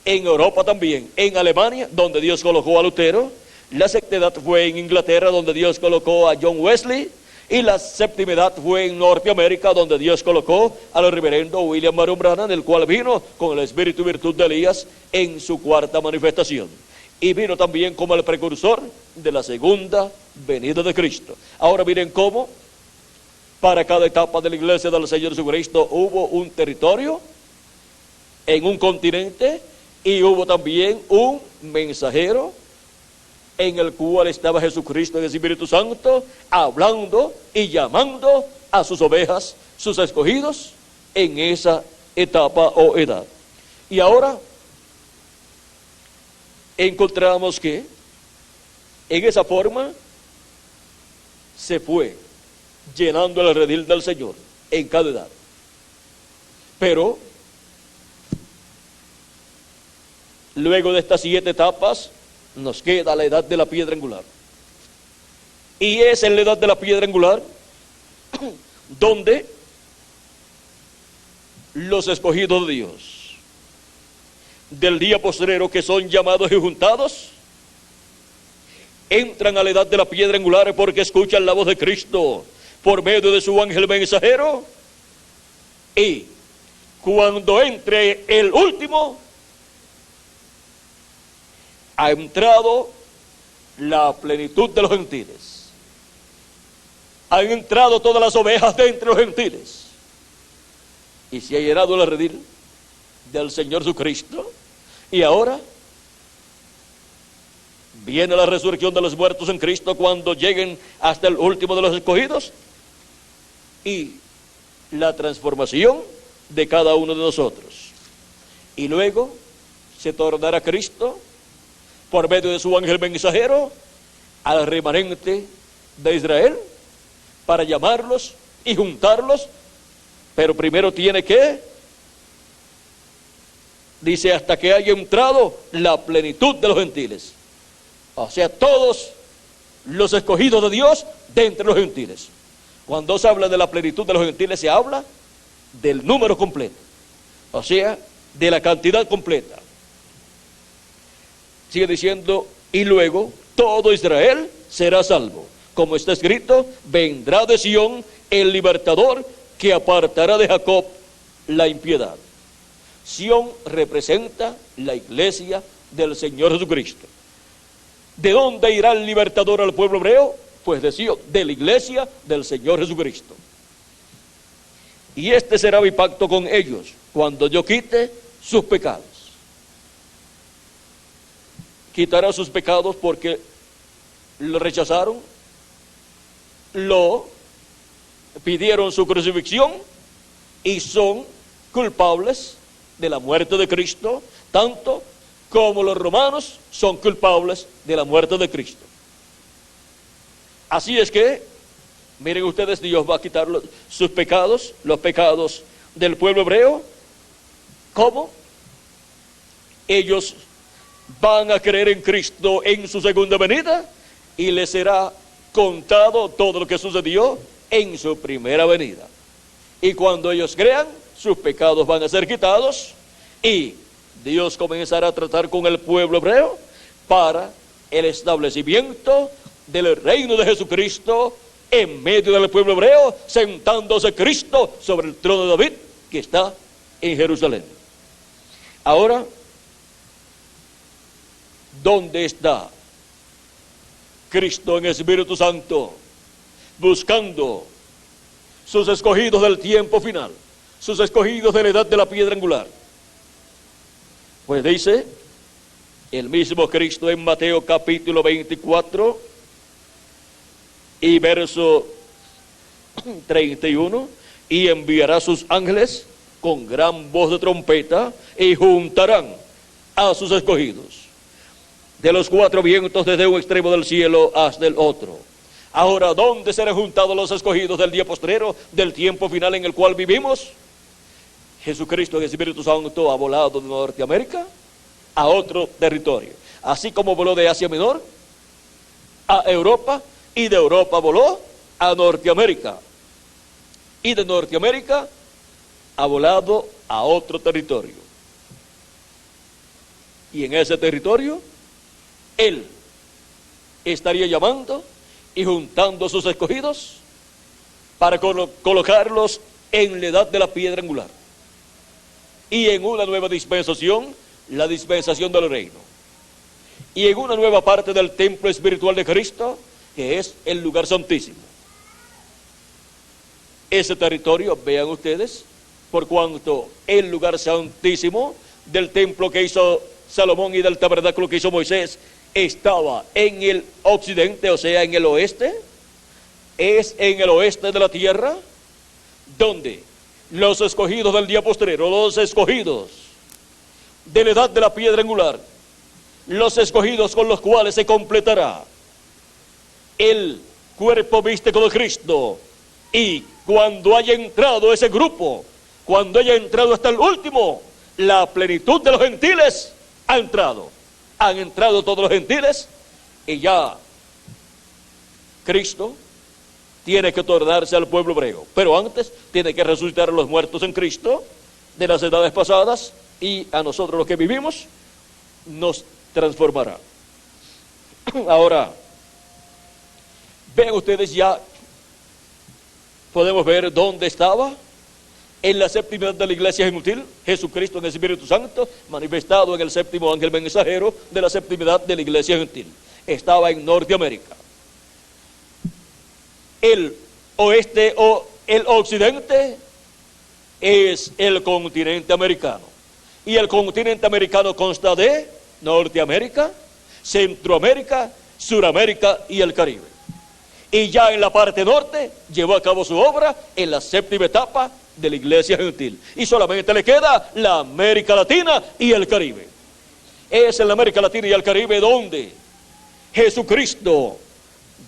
en Europa también, en Alemania, donde Dios colocó a Lutero. La sexta edad fue en Inglaterra, donde Dios colocó a John Wesley. Y la séptima edad fue en Norteamérica, donde Dios colocó al reverendo William Marion Branham, el cual vino con el espíritu y virtud de Elías en su cuarta manifestación. Y vino también como el precursor de la segunda venida de Cristo. Ahora miren cómo para cada etapa de la iglesia del Señor Jesucristo hubo un territorio en un continente, y hubo también un mensajero en el cual estaba Jesucristo en el Espíritu Santo, hablando y llamando a sus ovejas, sus escogidos, en esa etapa o edad. Y ahora encontramos que en esa forma se fue llenando el redil del Señor en cada edad. Pero luego de estas 7 etapas nos queda la edad de la piedra angular. Y es en la edad de la piedra angular donde los escogidos de Dios del día postrero, que son llamados y juntados, entran a la edad de la piedra angular porque escuchan la voz de Cristo por medio de su ángel mensajero. Y cuando entre el último, ha entrado la plenitud de los gentiles. Han entrado todas las ovejas de entre los gentiles. Y se ha llenado el redil del Señor Jesucristo. Y ahora viene la resurrección de los muertos en Cristo cuando lleguen hasta el último de los escogidos. Y la transformación de cada uno de nosotros. Y luego se tornará Cristo por medio de su ángel mensajero al remanente de Israel para llamarlos y juntarlos, pero primero tiene que, dice, hasta que haya entrado la plenitud de los gentiles, o sea, todos los escogidos de Dios de entre los gentiles. Cuando se habla de la plenitud de los gentiles, se habla del número completo, o sea, de la cantidad completa. Sigue diciendo, y luego todo Israel será salvo. Como está escrito, vendrá de Sión el libertador que apartará de Jacob la impiedad. Sión representa la iglesia del Señor Jesucristo. ¿De dónde irá el libertador al pueblo hebreo? Pues de Sión, de la iglesia del Señor Jesucristo. Y este será mi pacto con ellos, cuando yo quite sus pecados. Quitará sus pecados porque lo rechazaron, lo pidieron su crucifixión y son culpables de la muerte de Cristo, tanto como los romanos son culpables de la muerte de Cristo. Así es que, miren ustedes, Dios va a quitar sus pecados, los pecados del pueblo hebreo. ¿Cómo? Ellos van a creer en Cristo en su segunda venida y les será contado todo lo que sucedió en su primera venida. Y cuando ellos crean, sus pecados van a ser quitados y Dios comenzará a tratar con el pueblo hebreo para el establecimiento del reino de Jesucristo en medio del pueblo hebreo, sentándose Cristo sobre el trono de David que está en Jerusalén. Ahora, ¿dónde está Cristo en el Espíritu Santo? Buscando sus escogidos del tiempo final, sus escogidos de la edad de la piedra angular. Pues dice el mismo Cristo en Mateo capítulo 24 y verso 31, y enviará sus ángeles con gran voz de trompeta y juntarán a sus escogidos de los 4 vientos desde un extremo del cielo hasta el otro. Ahora, ¿dónde serán juntados los escogidos del día postrero, del tiempo final en el cual vivimos? Jesucristo en el Espíritu Santo ha volado de Norteamérica a otro territorio, así como voló de Asia Menor a Europa, y de Europa voló a Norteamérica, y de Norteamérica ha volado a otro territorio. Y en ese territorio Él estaría llamando y juntando a sus escogidos para colocarlos en la edad de la piedra angular y en una nueva dispensación, la dispensación del reino, y en una nueva parte del templo espiritual de Cristo, que es el lugar santísimo. Ese territorio, vean ustedes, por cuanto el lugar santísimo del templo que hizo Salomón y del tabernáculo que hizo Moisés estaba en el occidente, o sea, en el oeste. Es en el oeste de la tierra, donde los escogidos del día postrero, los escogidos de la edad de la piedra angular, los escogidos con los cuales se completará el cuerpo místico de Cristo. Y cuando haya entrado ese grupo, cuando haya entrado hasta el último, la plenitud de los gentiles ha entrado. Han entrado todos los gentiles y ya Cristo tiene que tornarse al pueblo hebreo. Pero antes tiene que resucitar a los muertos en Cristo de las edades pasadas, y a nosotros los que vivimos nos transformará. Ahora, vean ustedes, ya podemos ver dónde estaba en la séptima edad de la iglesia gentil Jesucristo en el Espíritu Santo, manifestado en el séptimo ángel mensajero de la séptima edad de la iglesia gentil. Estaba en Norteamérica. El oeste o el occidente es el continente americano. Y el continente americano consta de Norteamérica, Centroamérica, Suramérica y el Caribe. Y ya en la parte norte llevó a cabo su obra en la séptima etapa de la iglesia gentil. Y solamente le queda la América Latina y el Caribe. Es en la América Latina y el Caribe donde Jesucristo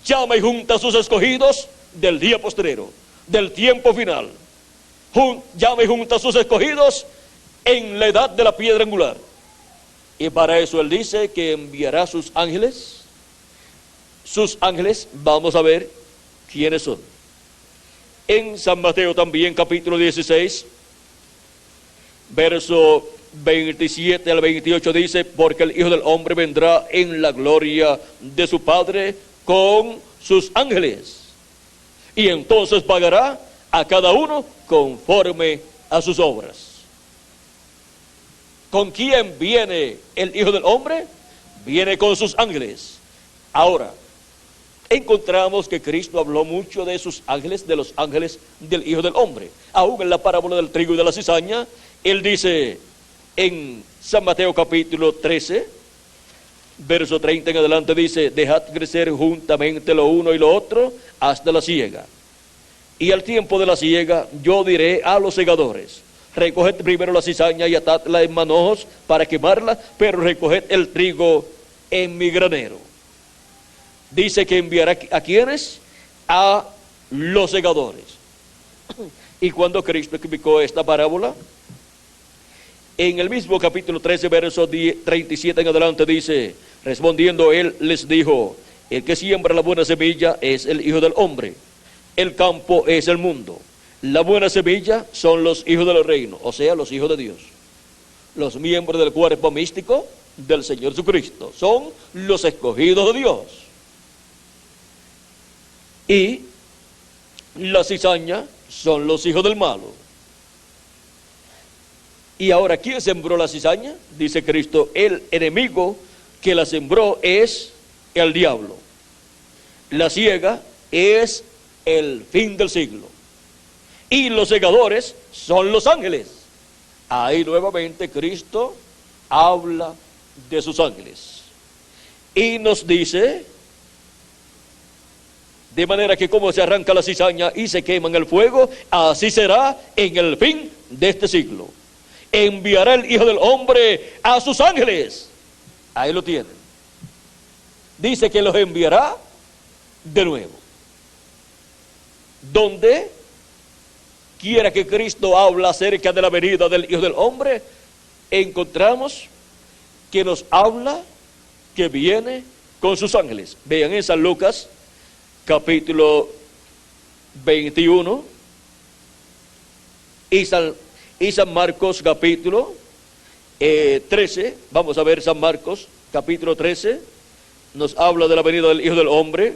llama y junta a sus escogidos del día postrero, del tiempo final. Llama y junta a sus escogidos en la edad de la piedra angular. Y para eso Él dice que enviará sus ángeles. Sus ángeles, vamos a ver quiénes son. En San Mateo también, capítulo 16, verso 27 al 28 dice: porque el Hijo del Hombre vendrá en la gloria de su Padre con sus ángeles, y entonces pagará a cada uno conforme a sus obras. ¿Con quién viene el Hijo del Hombre? Viene con sus ángeles. Ahora, encontramos que Cristo habló mucho de sus ángeles, de los ángeles del Hijo del Hombre. Aún en la parábola del trigo y de la cizaña, Él dice en San Mateo capítulo 13, verso 30 en adelante, dice: dejad crecer juntamente lo uno y lo otro hasta la siega. Y al tiempo de la siega yo diré a los segadores: recoged primero la cizaña y atadla en manojos para quemarla, pero recoged el trigo en mi granero. Dice que enviará a quienes, a los segadores. Y cuando Cristo explicó esta parábola, en el mismo capítulo 13, verso 37 en adelante, dice: respondiendo Él les dijo: el que siembra la buena semilla es el Hijo del Hombre. El campo es el mundo. La buena semilla son los hijos del reino, o sea, los hijos de Dios. Los miembros del cuerpo místico del Señor Jesucristo son los escogidos de Dios. Y la cizaña son los hijos del malo. Y ahora, ¿quién sembró la cizaña? Dice Cristo: el enemigo que la sembró es el diablo. La siega es el fin del siglo. Y los segadores son los ángeles. Ahí nuevamente Cristo habla de sus ángeles. Y nos dice, de manera que como se arranca la cizaña y se quema en el fuego, así será en el fin de este siglo. Enviará el Hijo del Hombre a sus ángeles. Ahí lo tienen. Dice que los enviará de nuevo. Donde quiera que Cristo habla acerca de la venida del Hijo del Hombre, encontramos que nos habla que viene con sus ángeles. Vean en San Lucas capítulo 21 y San Marcos capítulo 13. Vamos a ver San Marcos capítulo 13. Nos habla de la venida del Hijo del Hombre.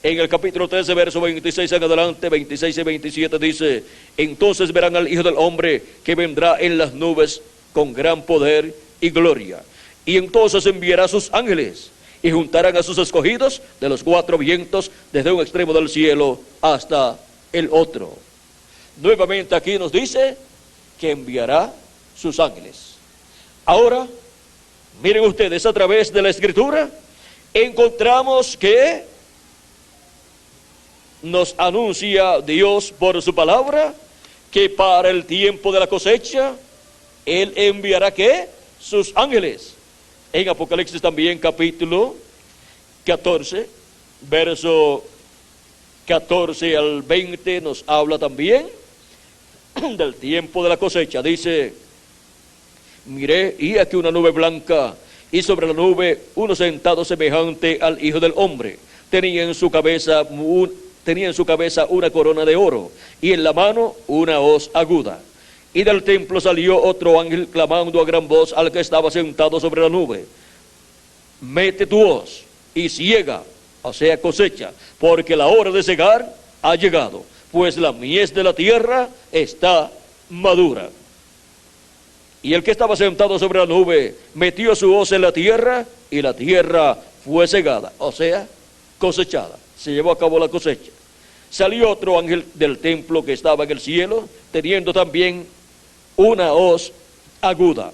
En el capítulo 13, verso 26 en adelante, 26 y 27 dice: entonces verán al Hijo del Hombre que vendrá en las nubes con gran poder y gloria. Y entonces enviará a sus ángeles y juntarán a sus escogidos de los cuatro vientos, desde un extremo del cielo hasta el otro. Nuevamente aquí nos dice que enviará sus ángeles. Ahora, miren ustedes, a través de la Escritura, encontramos que nos anuncia Dios por su palabra, que para el tiempo de la cosecha, Él enviará, ¿qué? Sus ángeles. En Apocalipsis también, capítulo 14, verso 14 al 20, nos habla también del tiempo de la cosecha. Dice: miré, y aquí una nube blanca, y sobre la nube uno sentado semejante al Hijo del Hombre. Tenía en su cabeza una corona de oro, y en la mano una hoz aguda. Y del templo salió otro ángel clamando a gran voz al que estaba sentado sobre la nube: mete tu hoz y ciega, o sea, cosecha, porque la hora de cegar ha llegado, pues la mies de la tierra está madura. Y el que estaba sentado sobre la nube metió su hoz en la tierra, y la tierra fue cegada, o sea, cosechada. Se llevó a cabo la cosecha. Salió otro ángel del templo que estaba en el cielo, teniendo también una hoz aguda.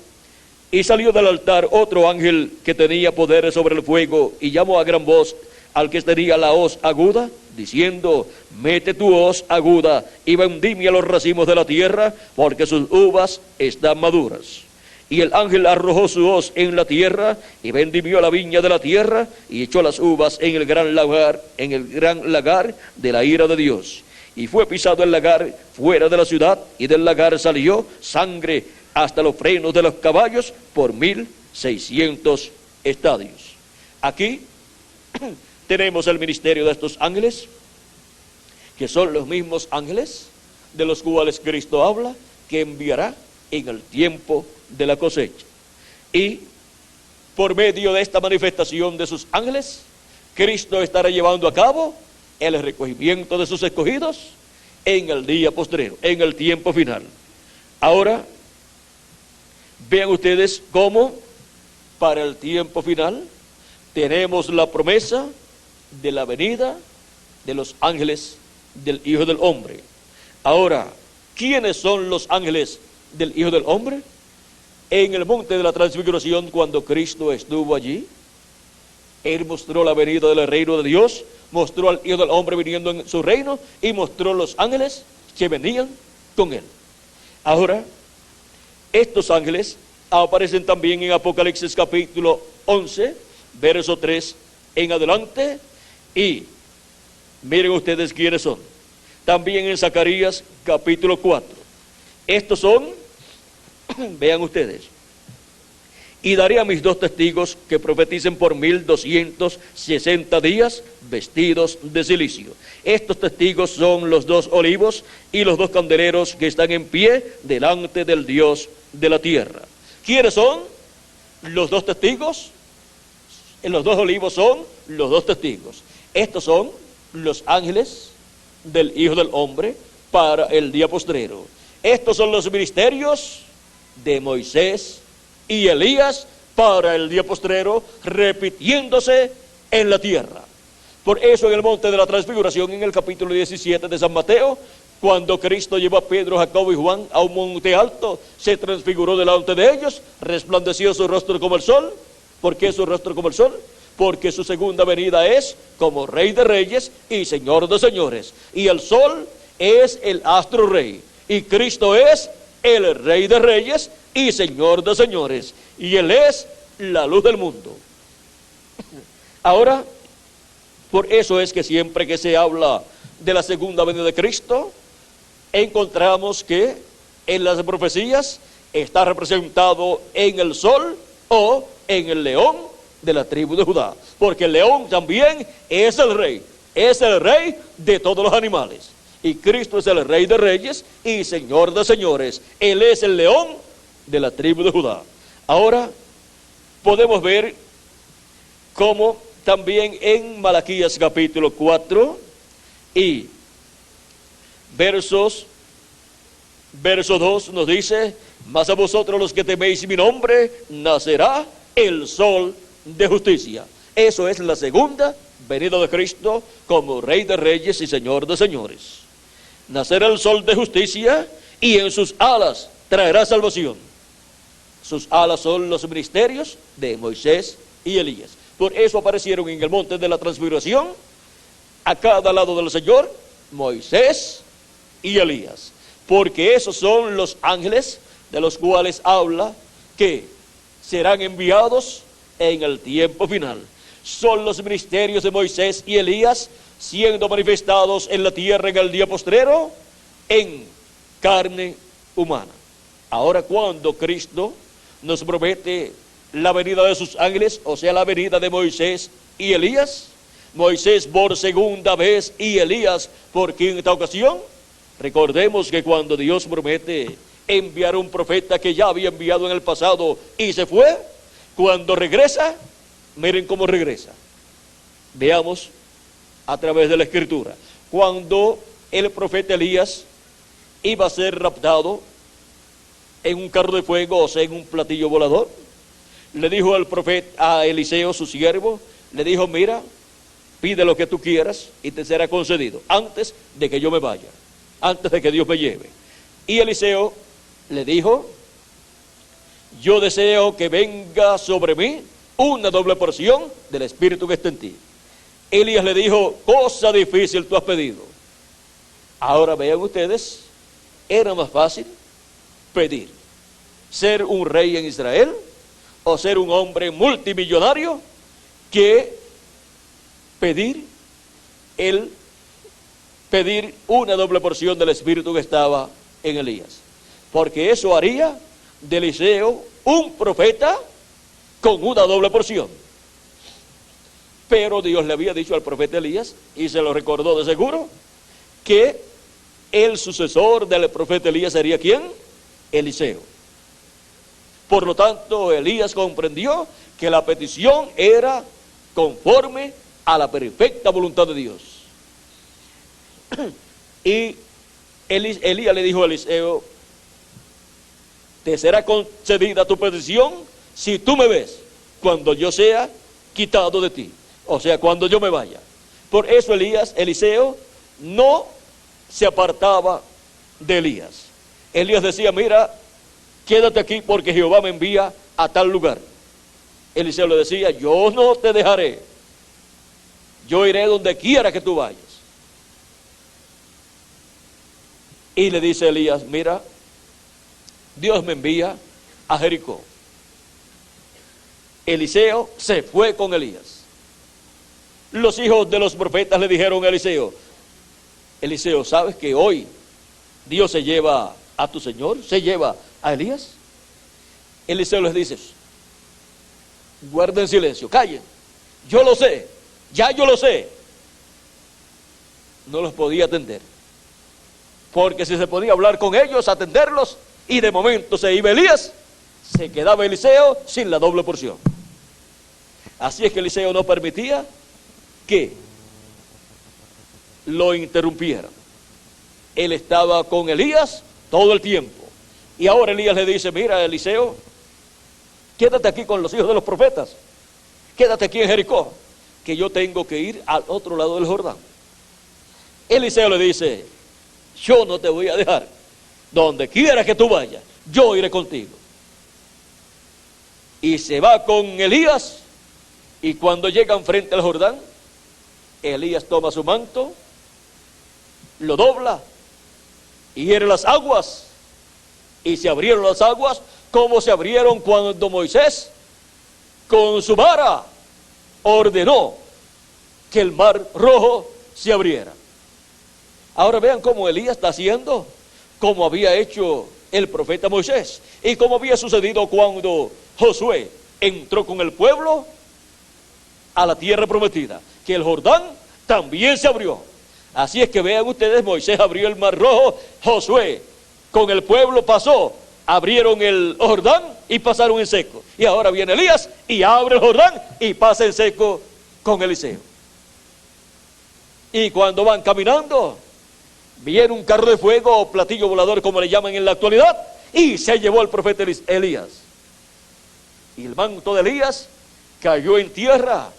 Y salió del altar otro ángel que tenía poder sobre el fuego, y llamó a gran voz al que tenía la hoz aguda, diciendo: mete tu hoz aguda y vendimia los racimos de la tierra, porque sus uvas están maduras. Y el ángel arrojó su hoz en la tierra, y vendimió la viña de la tierra, y echó las uvas en el gran lagar de la ira de Dios. Y fue pisado el lagar fuera de la ciudad, y del lagar salió sangre hasta los frenos de los caballos por 1600 estadios. Aquí tenemos el ministerio de estos ángeles, que son los mismos ángeles de los cuales Cristo habla, que enviará en el tiempo de la cosecha. Y por medio de esta manifestación de sus ángeles, Cristo estará llevando a cabo el recogimiento de sus escogidos en el día postrero, en el tiempo final. Ahora, vean ustedes cómo para el tiempo final tenemos la promesa de la venida de los ángeles del Hijo del Hombre. Ahora, ¿quiénes son los ángeles del Hijo del Hombre? En el monte de la transfiguración, cuando Cristo estuvo allí, Él mostró la venida del reino de Dios, mostró al Hijo del Hombre viniendo en su reino, y mostró los ángeles que venían con Él. Ahora, estos ángeles aparecen también en Apocalipsis capítulo 11, verso 3 en adelante, y miren ustedes quiénes son. También en Zacarías capítulo 4. Estos son, vean ustedes: y daré a mis 2 testigos que profeticen por 1260 días vestidos de cilicio. Estos testigos son los 2 olivos y los 2 candeleros que están en pie delante del Dios de la tierra. ¿Quiénes son los 2 testigos? Los 2 olivos son los 2 testigos. Estos son los ángeles del Hijo del Hombre para el día postrero. Estos son los ministerios de Moisés y Elías para el día postrero, repitiéndose en la tierra. Por eso en el monte de la transfiguración, en el capítulo 17 de San Mateo, cuando Cristo llevó a Pedro, Jacobo y Juan a un monte alto, se transfiguró delante de ellos, resplandeció su rostro como el sol. ¿Por qué su rostro como el sol? Porque su segunda venida es como Rey de Reyes y Señor de Señores. Y el sol es el astro rey, y Cristo es el Rey de Reyes y Señor de Señores, y Él es la luz del mundo. Ahora, por eso es que siempre que se habla de la segunda venida de Cristo, encontramos que en las profecías está representado en el sol o en el león de la tribu de Judá, porque el león también es el rey de todos los animales, y Cristo es el Rey de Reyes y Señor de Señores. Él es el león de la tribu de Judá. Ahora podemos ver cómo también en Malaquías capítulo 4 y verso 2 nos dice: mas a vosotros los que teméis mi nombre, nacerá el sol de justicia. Eso es la segunda venida de Cristo como Rey de Reyes y Señor de Señores. Nacerá el sol de justicia, y en sus alas traerá salvación. Sus alas son los ministerios de Moisés y Elías. Por eso aparecieron en el monte de la transfiguración, a cada lado del Señor, Moisés y Elías. Porque esos son los ángeles de los cuales habla que serán enviados en el tiempo final. Son los ministerios de Moisés y Elías siendo manifestados en la tierra en el día postrero en carne humana. Ahora, cuando Cristo nos promete la venida de sus ángeles, o sea, la venida de Moisés y Elías, Moisés por segunda vez y Elías por quinta ocasión, recordemos que cuando Dios promete enviar un profeta que ya había enviado en el pasado y se fue, cuando regresa, miren cómo regresa. Veamos a través de la Escritura. Cuando el profeta Elías iba a ser raptado en un carro de fuego, o sea, en un platillo volador, le dijo al profeta, a Eliseo, su siervo, le dijo: mira, pide lo que tú quieras y te será concedido, antes de que yo me vaya, antes de que Dios me lleve. Y Eliseo le dijo: yo deseo que venga sobre mí una doble porción del Espíritu que está en ti. Elías le dijo: cosa difícil tú has pedido. Ahora vean ustedes, era más fácil pedir ser un rey en Israel o ser un hombre multimillonario que pedir una doble porción del Espíritu que estaba en Elías, porque eso haría de Eliseo un profeta con una doble porción. Pero Dios le había dicho al profeta Elías, y se lo recordó de seguro, que el sucesor del profeta Elías sería ¿quién? Eliseo. Por lo tanto, Elías comprendió que la petición era conforme a la perfecta voluntad de Dios. Y Elías le dijo a Eliseo: te será concedida tu petición si tú me ves cuando yo sea quitado de ti, o sea, cuando yo me vaya. Por eso Eliseo no se apartaba de Elías. Elías decía: mira, quédate aquí porque Jehová me envía a tal lugar. Eliseo le decía: yo no te dejaré, yo iré donde quiera que tú vayas. Y le dice Elías: mira, Dios me envía a Jericó. Eliseo se fue con Elías. Los hijos de los profetas le dijeron a Eliseo: Eliseo, ¿sabes que hoy Dios se lleva a tu señor? ¿Se lleva a Elías? Eliseo les dice: guarden silencio, callen, yo lo sé, ya yo lo sé. No los podía atender, porque si se podía hablar con ellos, atenderlos, y de momento se iba Elías, se quedaba Eliseo sin la doble porción. Así es que Eliseo no permitía que lo interrumpieran. Él estaba con Elías todo el tiempo. Y ahora Elías le dice: mira, Eliseo, quédate aquí con los hijos de los profetas, quédate aquí en Jericó, que yo tengo que ir al otro lado del Jordán. Eliseo le dice: yo no te voy a dejar, donde quiera que tú vayas, yo iré contigo. Y se va con Elías, y cuando llegan frente al Jordán, Elías toma su manto, lo dobla, y hiere las aguas, y se abrieron las aguas como se abrieron cuando Moisés con su vara ordenó que el mar rojo se abriera. Ahora vean cómo Elías está haciendo como había hecho el profeta Moisés y como había sucedido cuando Josué entró con el pueblo a la tierra prometida, que el Jordán también se abrió. Así es que vean ustedes, Moisés abrió el mar rojo, Josué con el pueblo pasó, abrieron el Jordán y pasaron en seco. Y ahora viene Elías y abre el Jordán y pasa en seco con Eliseo. Y cuando van caminando, viene un carro de fuego o platillo volador, como le llaman en la actualidad, y se llevó al profeta Elías. Y el manto de Elías cayó en tierra,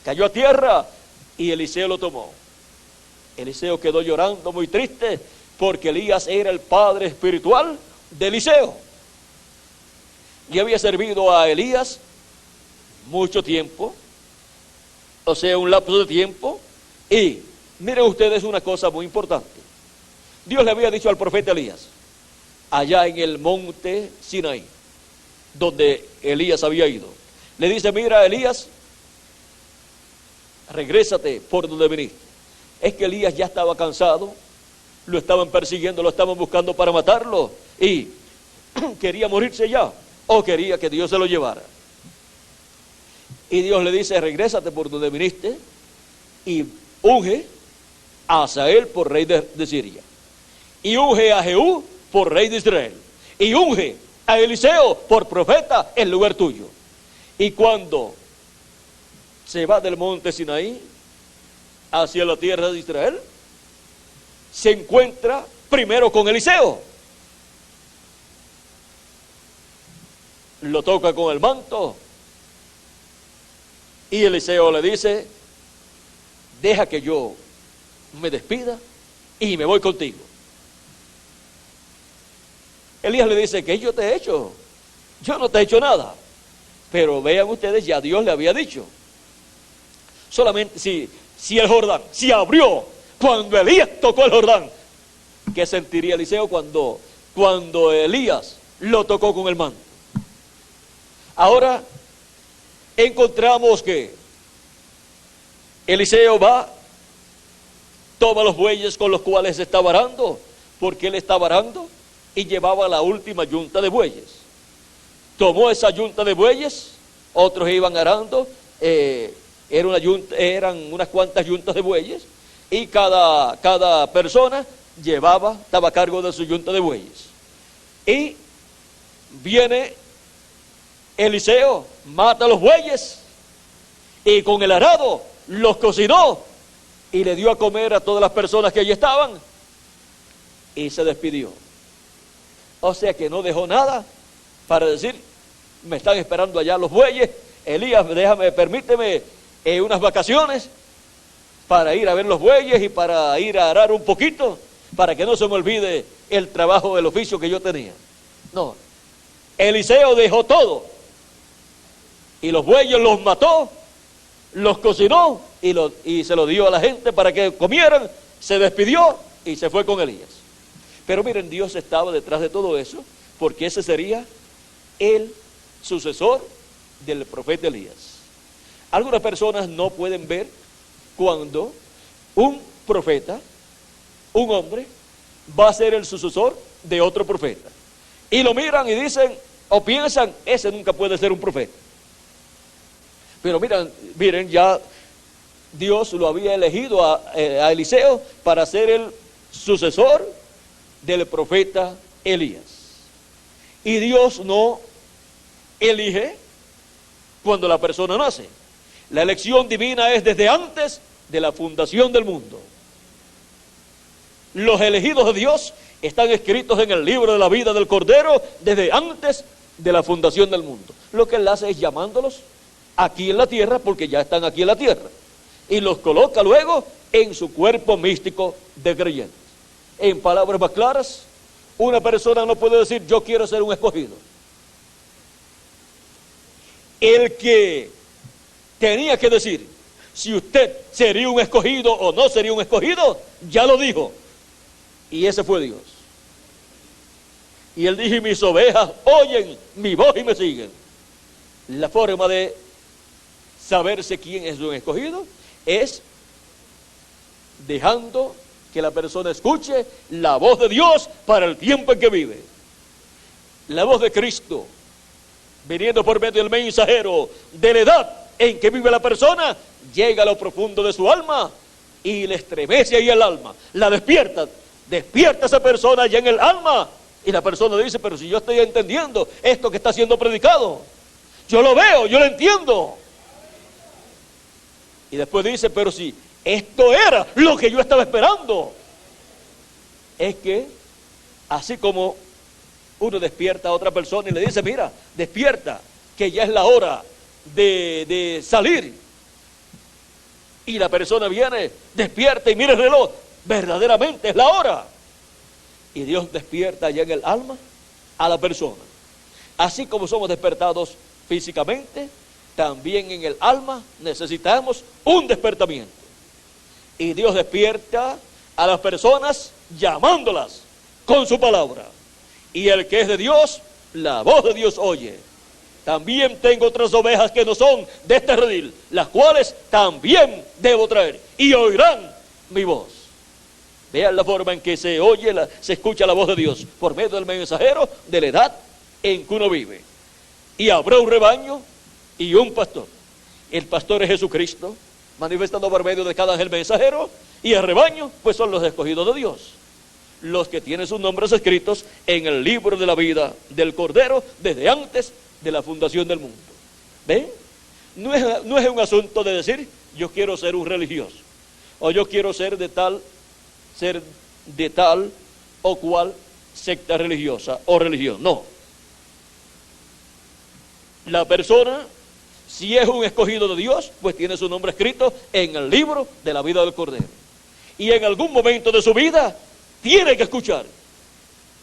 cayó a tierra, y Eliseo lo tomó. Eliseo quedó llorando muy triste, porque Elías era el padre espiritual de Eliseo. Le había servido a Elías mucho tiempo, o sea, un lapso de tiempo. Y miren ustedes una cosa muy importante. Dios le había dicho al profeta Elías, allá en el monte Sinaí, donde Elías había ido, le dice: mira, Elías, regrésate por donde viniste. Es que Elías ya estaba cansado, lo estaban persiguiendo, lo estaban buscando para matarlo, y quería morirse ya, o quería que Dios se lo llevara. Y Dios le dice: regrésate por donde viniste y unge a Hazael por rey de Siria, y unge a Jehú por rey de Israel, y unge a Eliseo por profeta en lugar tuyo. Y cuando se va del monte Sinaí hacia la tierra de Israel, se encuentra primero con Eliseo. Lo toca con el manto y Eliseo le dice: deja que yo me despida y me voy contigo. Elías le dice: ¿qué yo te he hecho? Yo no te he hecho nada. Pero vean ustedes, ya Dios le había dicho. Solamente si el Jordán se abrió cuando Elías tocó el Jordán, ¿qué sentiría Eliseo cuando Elías lo tocó con el manto? Ahora encontramos que Eliseo va, toma los bueyes con los cuales estaba arando, porque él estaba arando y llevaba la última yunta de bueyes. Tomó esa yunta de bueyes, otros iban arando, eran unas cuantas yuntas de bueyes, y cada persona estaba a cargo de su yunta de bueyes. Y viene Eliseo, mata los bueyes, y con el arado los cocinó, y le dio a comer a todas las personas que allí estaban, y se despidió. O sea que no dejó nada para decir: me están esperando allá los bueyes, Elías, permíteme unas vacaciones para ir a ver los bueyes y para ir a arar un poquito, para que no se me olvide el trabajo, el oficio que yo tenía. No, Eliseo dejó todo, y los bueyes los mató, los cocinó y se los dio a la gente para que comieran, se despidió y se fue con Elías. Pero miren, Dios estaba detrás de todo eso, porque ese sería el sucesor del profeta Elías. Algunas personas no pueden ver cuando un profeta, un hombre, va a ser el sucesor de otro profeta, y lo miran y dicen o piensan: ese nunca puede ser un profeta. Pero miren, ya Dios lo había elegido a Eliseo para ser el sucesor del profeta Elías. Y Dios no elige cuando la persona nace. La elección divina es desde antes de la fundación del mundo. Los elegidos de Dios están escritos en el libro de la vida del Cordero desde antes de la fundación del mundo. Lo que Él hace es llamándolos aquí en la tierra, porque ya están aquí en la tierra, y los coloca luego en su cuerpo místico de creyentes. En palabras más claras, una persona no puede decir: yo quiero ser un escogido. El que tenía que decir si usted sería un escogido o no sería un escogido, ya lo dijo, y ese fue Dios. Y Él dijo: mis ovejas oyen mi voz y me siguen. La forma de saberse quién es un escogido es dejando que la persona escuche la voz de Dios para el tiempo en que vive. La voz de Cristo, viniendo por medio del mensajero de la edad en que vive la persona, llega a lo profundo de su alma y le estremece ahí el alma, la despierta a esa persona allá en el alma, y la persona dice: pero si yo estoy entendiendo esto que está siendo predicado, yo lo veo, yo lo entiendo. Y después dice: pero si esto era lo que yo estaba esperando. Es que así como uno despierta a otra persona y le dice: mira, despierta, que ya es la hora de salir, y la persona viene, despierta y mira el reloj, verdaderamente es la hora. Y Dios despierta allá en el alma a la persona. Así como somos despertados físicamente, también en el alma necesitamos un despertamiento. Y Dios despierta a las personas llamándolas con su palabra. Y el que es de Dios, la voz de Dios oye. También tengo otras ovejas que no son de este redil, las cuales también debo traer, y oirán mi voz. Vean la forma en que se escucha la voz de Dios, por medio del mensajero de la edad en que uno vive. Y habrá un rebaño y un pastor. El pastor es Jesucristo, manifestando por medio de cada ángel mensajero, y el rebaño, pues son los escogidos de Dios, los que tienen sus nombres escritos en el libro de la vida del Cordero desde antes de la fundación del mundo. ¿Ven? No es un asunto de decir, yo quiero ser un religioso, o yo quiero ser de tal o cual secta religiosa o religión. No. La persona, si es un escogido de Dios, pues tiene su nombre escrito en el libro de la vida del Cordero. Y en algún momento de su vida tiene que escuchar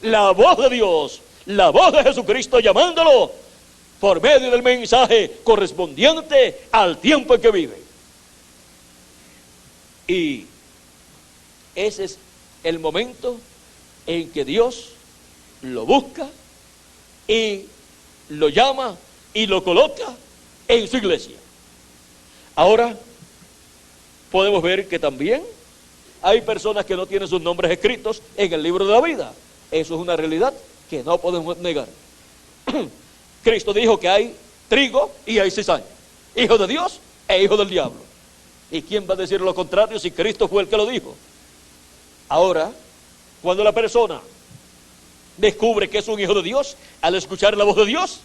la voz de Dios, la voz de Jesucristo llamándolo por medio del mensaje correspondiente al tiempo en que vive. Y ese es el momento en que Dios lo busca y lo llama y lo coloca en su iglesia. Ahora podemos ver que también hay personas que no tienen sus nombres escritos en el libro de la vida. Eso es una realidad que no podemos negar. Cristo dijo que hay trigo y hay cizaña, hijo de Dios e hijo del diablo. ¿Y quién va a decir lo contrario si Cristo fue el que lo dijo? Ahora, cuando la persona descubre que es un hijo de Dios, al escuchar la voz de Dios,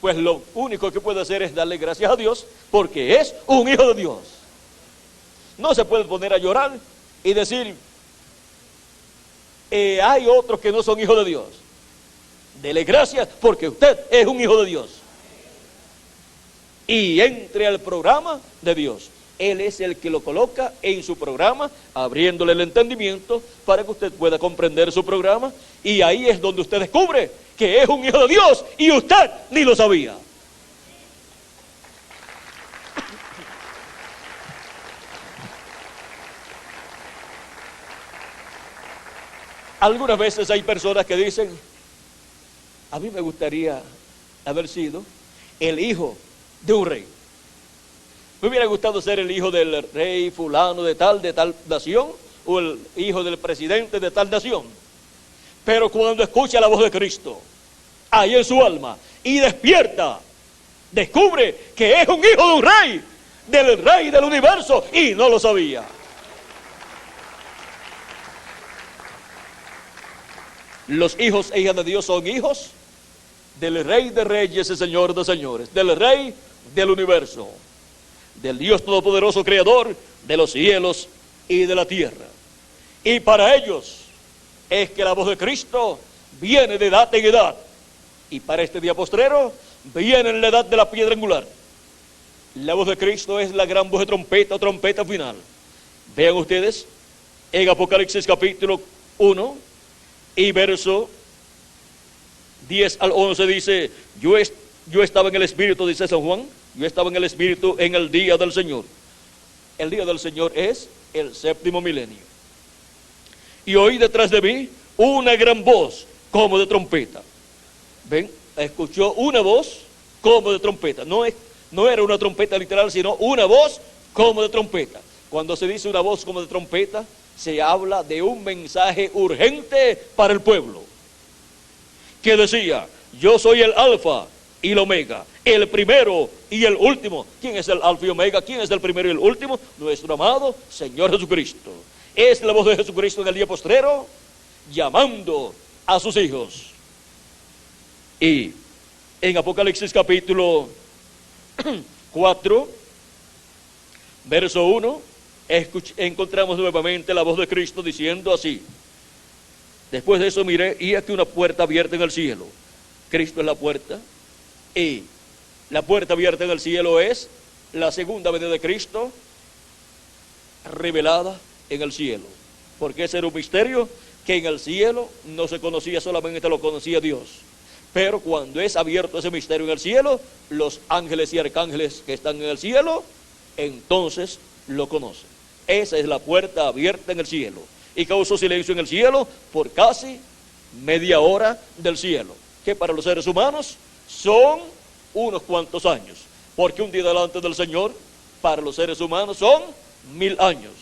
pues lo único que puede hacer es darle gracias a Dios porque es un hijo de Dios. No se puede poner a llorar y decir, hay otros que no son hijos de Dios. Dele gracias porque usted es un hijo de Dios. Y entre al programa de Dios. Él es el que lo coloca en su programa, abriéndole el entendimiento para que usted pueda comprender su programa. Y ahí es donde usted descubre que es un hijo de Dios y usted ni lo sabía. Algunas veces hay personas que dicen, a mí me gustaría haber sido el hijo de un rey. Me hubiera gustado ser el hijo del rey fulano de tal nación, o el hijo del presidente de tal nación. Pero cuando escucha la voz de Cristo, ahí en su alma, y despierta, descubre que es un hijo de un rey del universo, y no lo sabía. Los hijos e hijas de Dios son hijos del Rey de Reyes y Señor de Señores, del Rey del universo, del Dios Todopoderoso, Creador de los cielos y de la tierra. Y para ellos es que la voz de Cristo viene de edad en edad. Y para este día postrero viene en la edad de la piedra angular. La voz de Cristo es la gran voz de trompeta o trompeta final. Vean ustedes en Apocalipsis capítulo 1 y verso 10 al 11 dice, yo estaba en el Espíritu, dice San Juan, yo estaba en el Espíritu en el día del Señor. El día del Señor es el séptimo milenio. Y oí detrás de mí una gran voz como de trompeta. ¿Ven? Escuchó una voz como de trompeta. No era una trompeta literal, sino una voz como de trompeta. Cuando se dice una voz como de trompeta, se habla de un mensaje urgente para el pueblo. Que decía, yo soy el alfa y el omega, el primero y el último. ¿Quién es el alfa y omega? ¿Quién es el primero y el último? Nuestro amado Señor Jesucristo. Es la voz de Jesucristo en el día postrero, llamando a sus hijos. Y en Apocalipsis capítulo 4, verso 1, encontramos nuevamente la voz de Cristo diciendo así. Después de eso miré, y aquí una puerta abierta en el cielo. Cristo es la puerta, y la puerta abierta en el cielo es la segunda venida de Cristo revelada en el cielo. Porque ese era un misterio que en el cielo no se conocía, solamente lo conocía Dios. Pero cuando es abierto ese misterio en el cielo, los ángeles y arcángeles que están en el cielo, entonces lo conocen. Esa es la puerta abierta en el cielo. Y causó silencio en el cielo por casi media hora del cielo, que para los seres humanos son unos cuantos años, porque un día delante del Señor para los seres humanos son 1000 años.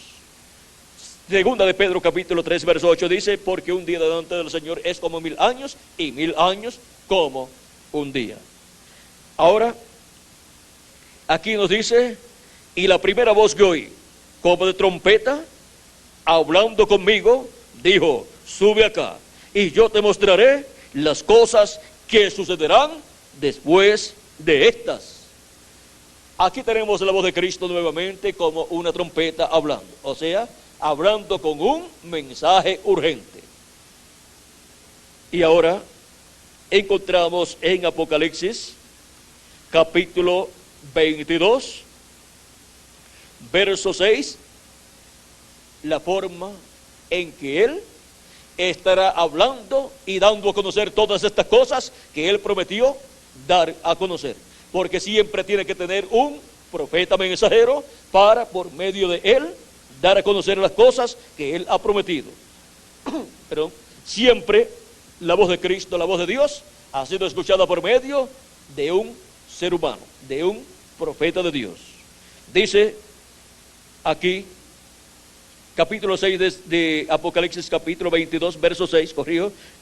Segunda de Pedro capítulo 3 verso 8 dice, porque un día delante del Señor es como 1000 años, y 1000 años como un día. Ahora, aquí nos dice, y la primera voz que oí, como de trompeta, hablando conmigo, dijo, sube acá, y yo te mostraré las cosas que sucederán después de estas. Aquí tenemos la voz de Cristo nuevamente como una trompeta hablando, o sea, hablando con un mensaje urgente. Y ahora encontramos en Apocalipsis capítulo 22 verso 6 la forma en que Él estará hablando y dando a conocer todas estas cosas que Él prometió dar a conocer, porque siempre tiene que tener un profeta mensajero para, por medio de Él, dar a conocer las cosas que Él ha prometido. Pero siempre la voz de Cristo, la voz de Dios, ha sido escuchada por medio de un ser humano, de un profeta de Dios. Dice aquí, capítulo 6 de Apocalipsis, capítulo 22, verso 6,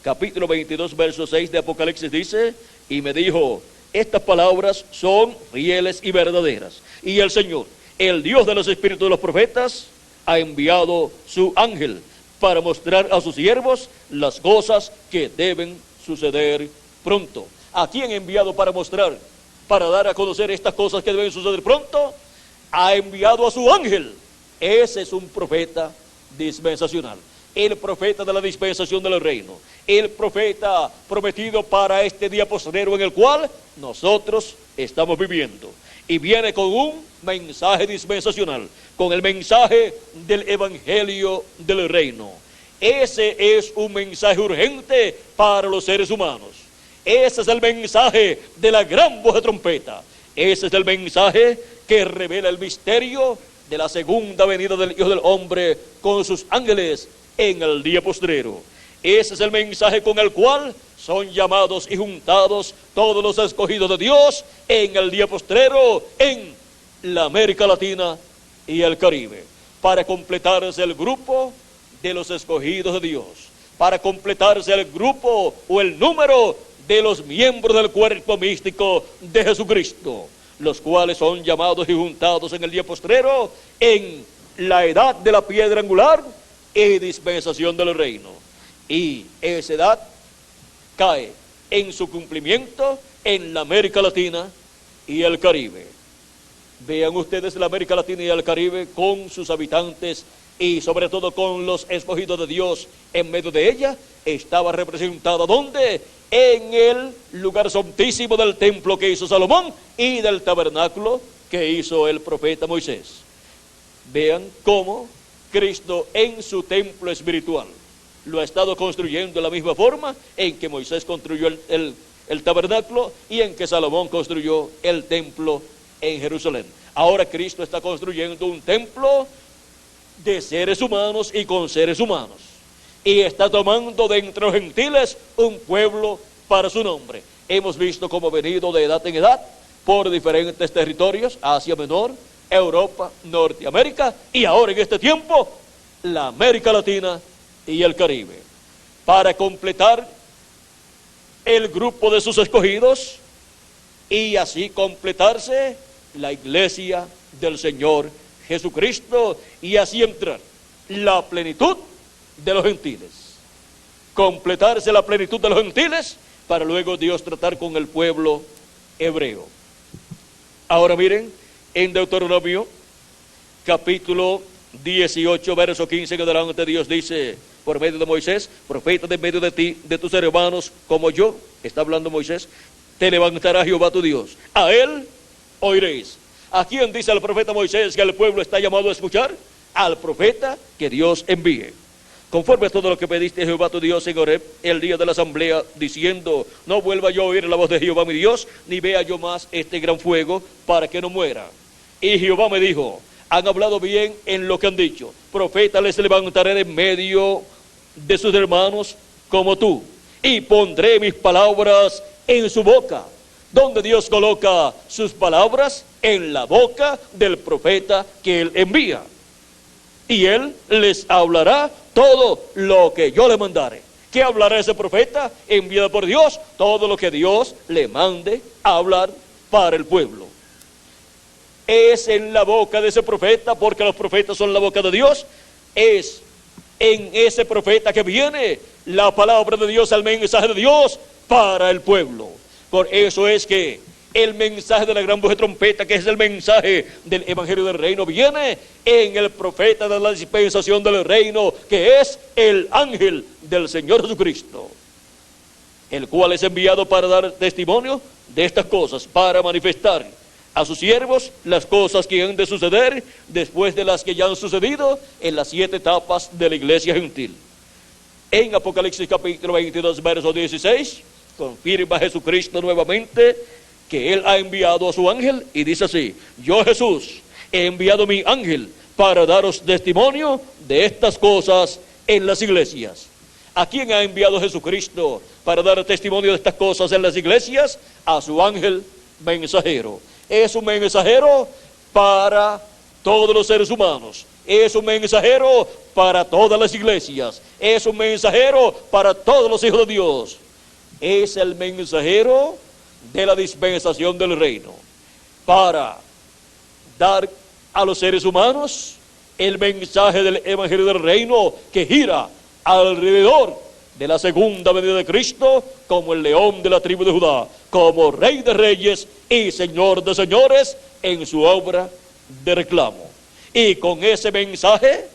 capítulo 22, verso 6 de Apocalipsis dice, y me dijo, estas palabras son fieles y verdaderas, y el Señor, el Dios de los espíritus de los profetas, ha enviado su ángel para mostrar a sus siervos las cosas que deben suceder pronto. ¿A quién ha enviado para mostrar, para dar a conocer estas cosas que deben suceder pronto? Ha enviado a su ángel. Ese es un profeta dispensacional, el profeta de la dispensación del reino, el profeta prometido para este día postrero en el cual nosotros estamos viviendo. Y viene con un mensaje dispensacional, con el mensaje del evangelio del reino. Ese es un mensaje urgente para los seres humanos. Ese es el mensaje de la gran voz de trompeta. Ese es el mensaje que revela el misterio de la segunda venida del Hijo del Hombre con sus ángeles en el día postrero. Ese es el mensaje con el cual son llamados y juntados todos los escogidos de Dios en el día postrero en la América Latina y el Caribe, para completarse el grupo de los escogidos de Dios, para completarse el grupo o el número de los miembros del cuerpo místico de Jesucristo, los cuales son llamados y juntados en el día postrero en la edad de la piedra angular y dispensación del reino. Y esa edad cae en su cumplimiento en la América Latina y el Caribe. Vean ustedes la América Latina y el Caribe con sus habitantes y sobre todo con los escogidos de Dios en medio de ella, estaba representada ¿dónde? En el lugar santísimo del templo que hizo Salomón y del tabernáculo que hizo el profeta Moisés. Vean cómo Cristo en su templo espiritual lo ha estado construyendo de la misma forma en que Moisés construyó el tabernáculo y en que Salomón construyó el templo en Jerusalén. Ahora Cristo está construyendo un templo de seres humanos y con seres humanos, y está tomando de entre los gentiles un pueblo para su nombre. Hemos visto cómo ha venido de edad en edad por diferentes territorios, Asia Menor, Europa, Norteamérica, y ahora en este tiempo la América Latina y el Caribe, para completar el grupo de sus escogidos y así completarse la iglesia del Señor Jesucristo, y así entrar la plenitud de los gentiles, completarse la plenitud de los gentiles, para luego Dios tratar con el pueblo hebreo. Ahora miren, en Deuteronomio capítulo 18 verso 15 que adelante Dios dice por medio de Moisés, profeta de medio de ti, de tus hermanos como yo, está hablando Moisés, te levantará Jehová tu Dios, a él oiréis. ¿A quién dice el profeta Moisés que el pueblo está llamado a escuchar? Al profeta que Dios envíe. conforme a todo lo que pediste Jehová tu Dios en Horeb, el día de la asamblea, diciendo, no vuelva yo a oír la voz de Jehová mi Dios, ni vea yo más este gran fuego, para que no muera. Y Jehová me dijo, han hablado bien en lo que han dicho, profeta les levantaré de medio de sus hermanos como tú, y pondré mis palabras en su boca. Donde Dios coloca sus palabras en la boca del profeta que él envía. Y él les hablará todo lo que yo le mandare. ¿Qué hablará ese profeta enviado por Dios? Todo lo que Dios le mande a hablar para el pueblo. Es en la boca de ese profeta, porque los profetas son la boca de Dios. Es en ese profeta que viene la palabra de Dios, el mensaje de Dios para el pueblo. Por eso es que el mensaje de la gran voz de trompeta, que es el mensaje del evangelio del reino, viene en el profeta de la dispensación del reino, que es el ángel del Señor Jesucristo, el cual es enviado para dar testimonio de estas cosas, para manifestar a sus siervos las cosas que han de suceder después de las que ya han sucedido en las 7 etapas de la iglesia gentil. En Apocalipsis capítulo 22, verso 16, confirma Jesucristo nuevamente que Él ha enviado a su ángel y dice así, yo Jesús he enviado mi ángel para daros testimonio de estas cosas en las iglesias. ¿A quién ha enviado Jesucristo para dar testimonio de estas cosas en las iglesias? A su ángel mensajero. Es un mensajero para todos los seres humanos. Es un mensajero para todas las iglesias. Es un mensajero para todos los hijos de Dios. Es el mensajero de la dispensación del reino, para dar a los seres humanos el mensaje del evangelio del reino, que gira alrededor de la segunda venida de Cristo, como el león de la tribu de Judá, como rey de reyes y señor de señores, en su obra de reclamo. Y con ese mensaje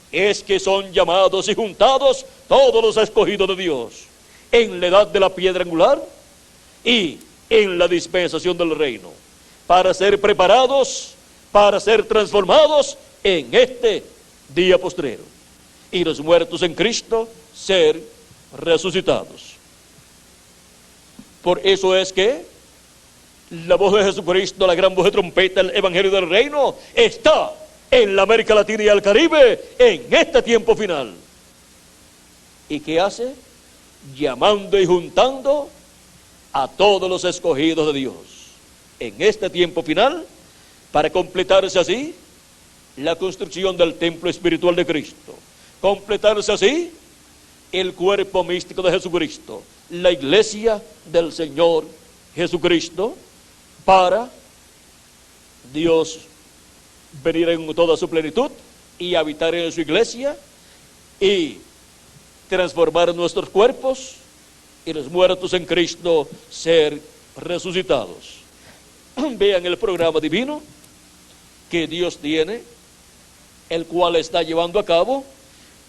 es que son llamados y juntados todos los escogidos de Dios en la edad de la piedra angular y en la dispensación del reino, para ser preparados, para ser transformados en este día postrero, y los muertos en Cristo ser resucitados. Por eso es que la voz de Jesucristo, la gran voz de trompeta, el evangelio del reino, está en la América Latina y el Caribe en este tiempo final. ¿Y qué hace? Llamando y juntando a todos los escogidos de Dios en este tiempo final, para completarse así la construcción del templo espiritual de Cristo, completarse así el cuerpo místico de Jesucristo, la iglesia del Señor Jesucristo, para Dios venir en toda su plenitud y habitar en su iglesia y transformar nuestros cuerpos, y los muertos en Cristo ser resucitados. Vean el programa divino que Dios tiene, el cual está llevando a cabo,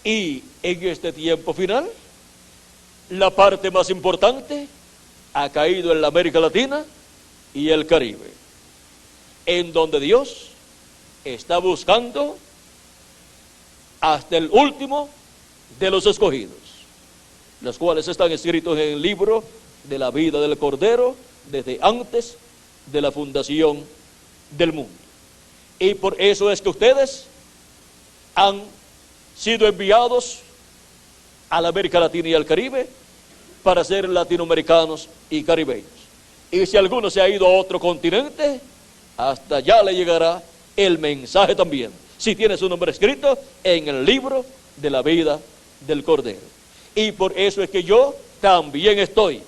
y en este tiempo final la parte más importante ha caído en la América Latina y el Caribe, en donde Dios está buscando hasta el último de los escogidos, los cuales están escritos en el libro de la vida del Cordero desde antes de la fundación del mundo. Y por eso es que ustedes han sido enviados a la América Latina y al Caribe para ser latinoamericanos y caribeños. Y si alguno se ha ido a otro continente, hasta allá le llegará el mensaje también, si tiene su nombre escrito en el libro de la vida del Cordero. Y por eso es que yo también estoy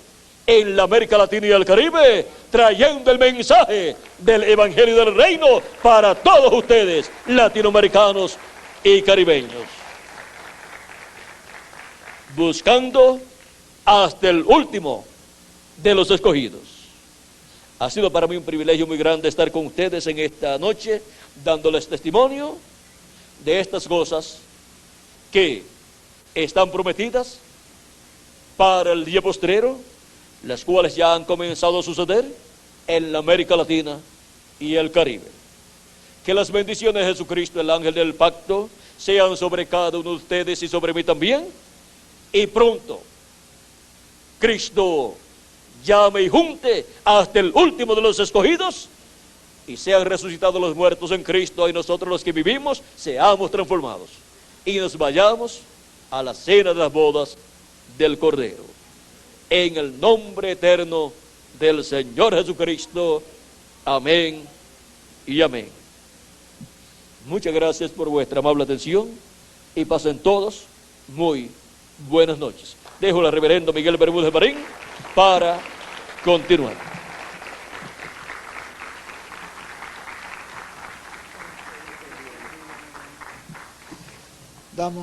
en la América Latina y el Caribe, trayendo el mensaje del evangelio del reino para todos ustedes, latinoamericanos y caribeños, buscando hasta el último de los escogidos. Ha sido para mí un privilegio muy grande estar con ustedes en esta noche, dándoles testimonio de estas cosas que están prometidas para el día postrero, las cuales ya han comenzado a suceder en la América Latina y el Caribe. Que las bendiciones de Jesucristo, el ángel del pacto, sean sobre cada uno de ustedes y sobre mí también. Y pronto, Cristo llame y junte hasta el último de los escogidos, y sean resucitados los muertos en Cristo, y nosotros los que vivimos seamos transformados, y nos vayamos a la cena de las bodas del Cordero. En el nombre eterno del Señor Jesucristo. Amén y amén. Muchas gracias por vuestra amable atención, y pasen todos muy buenas noches. Dejo al reverendo Miguel Bermúdez Marín para continuar. Damos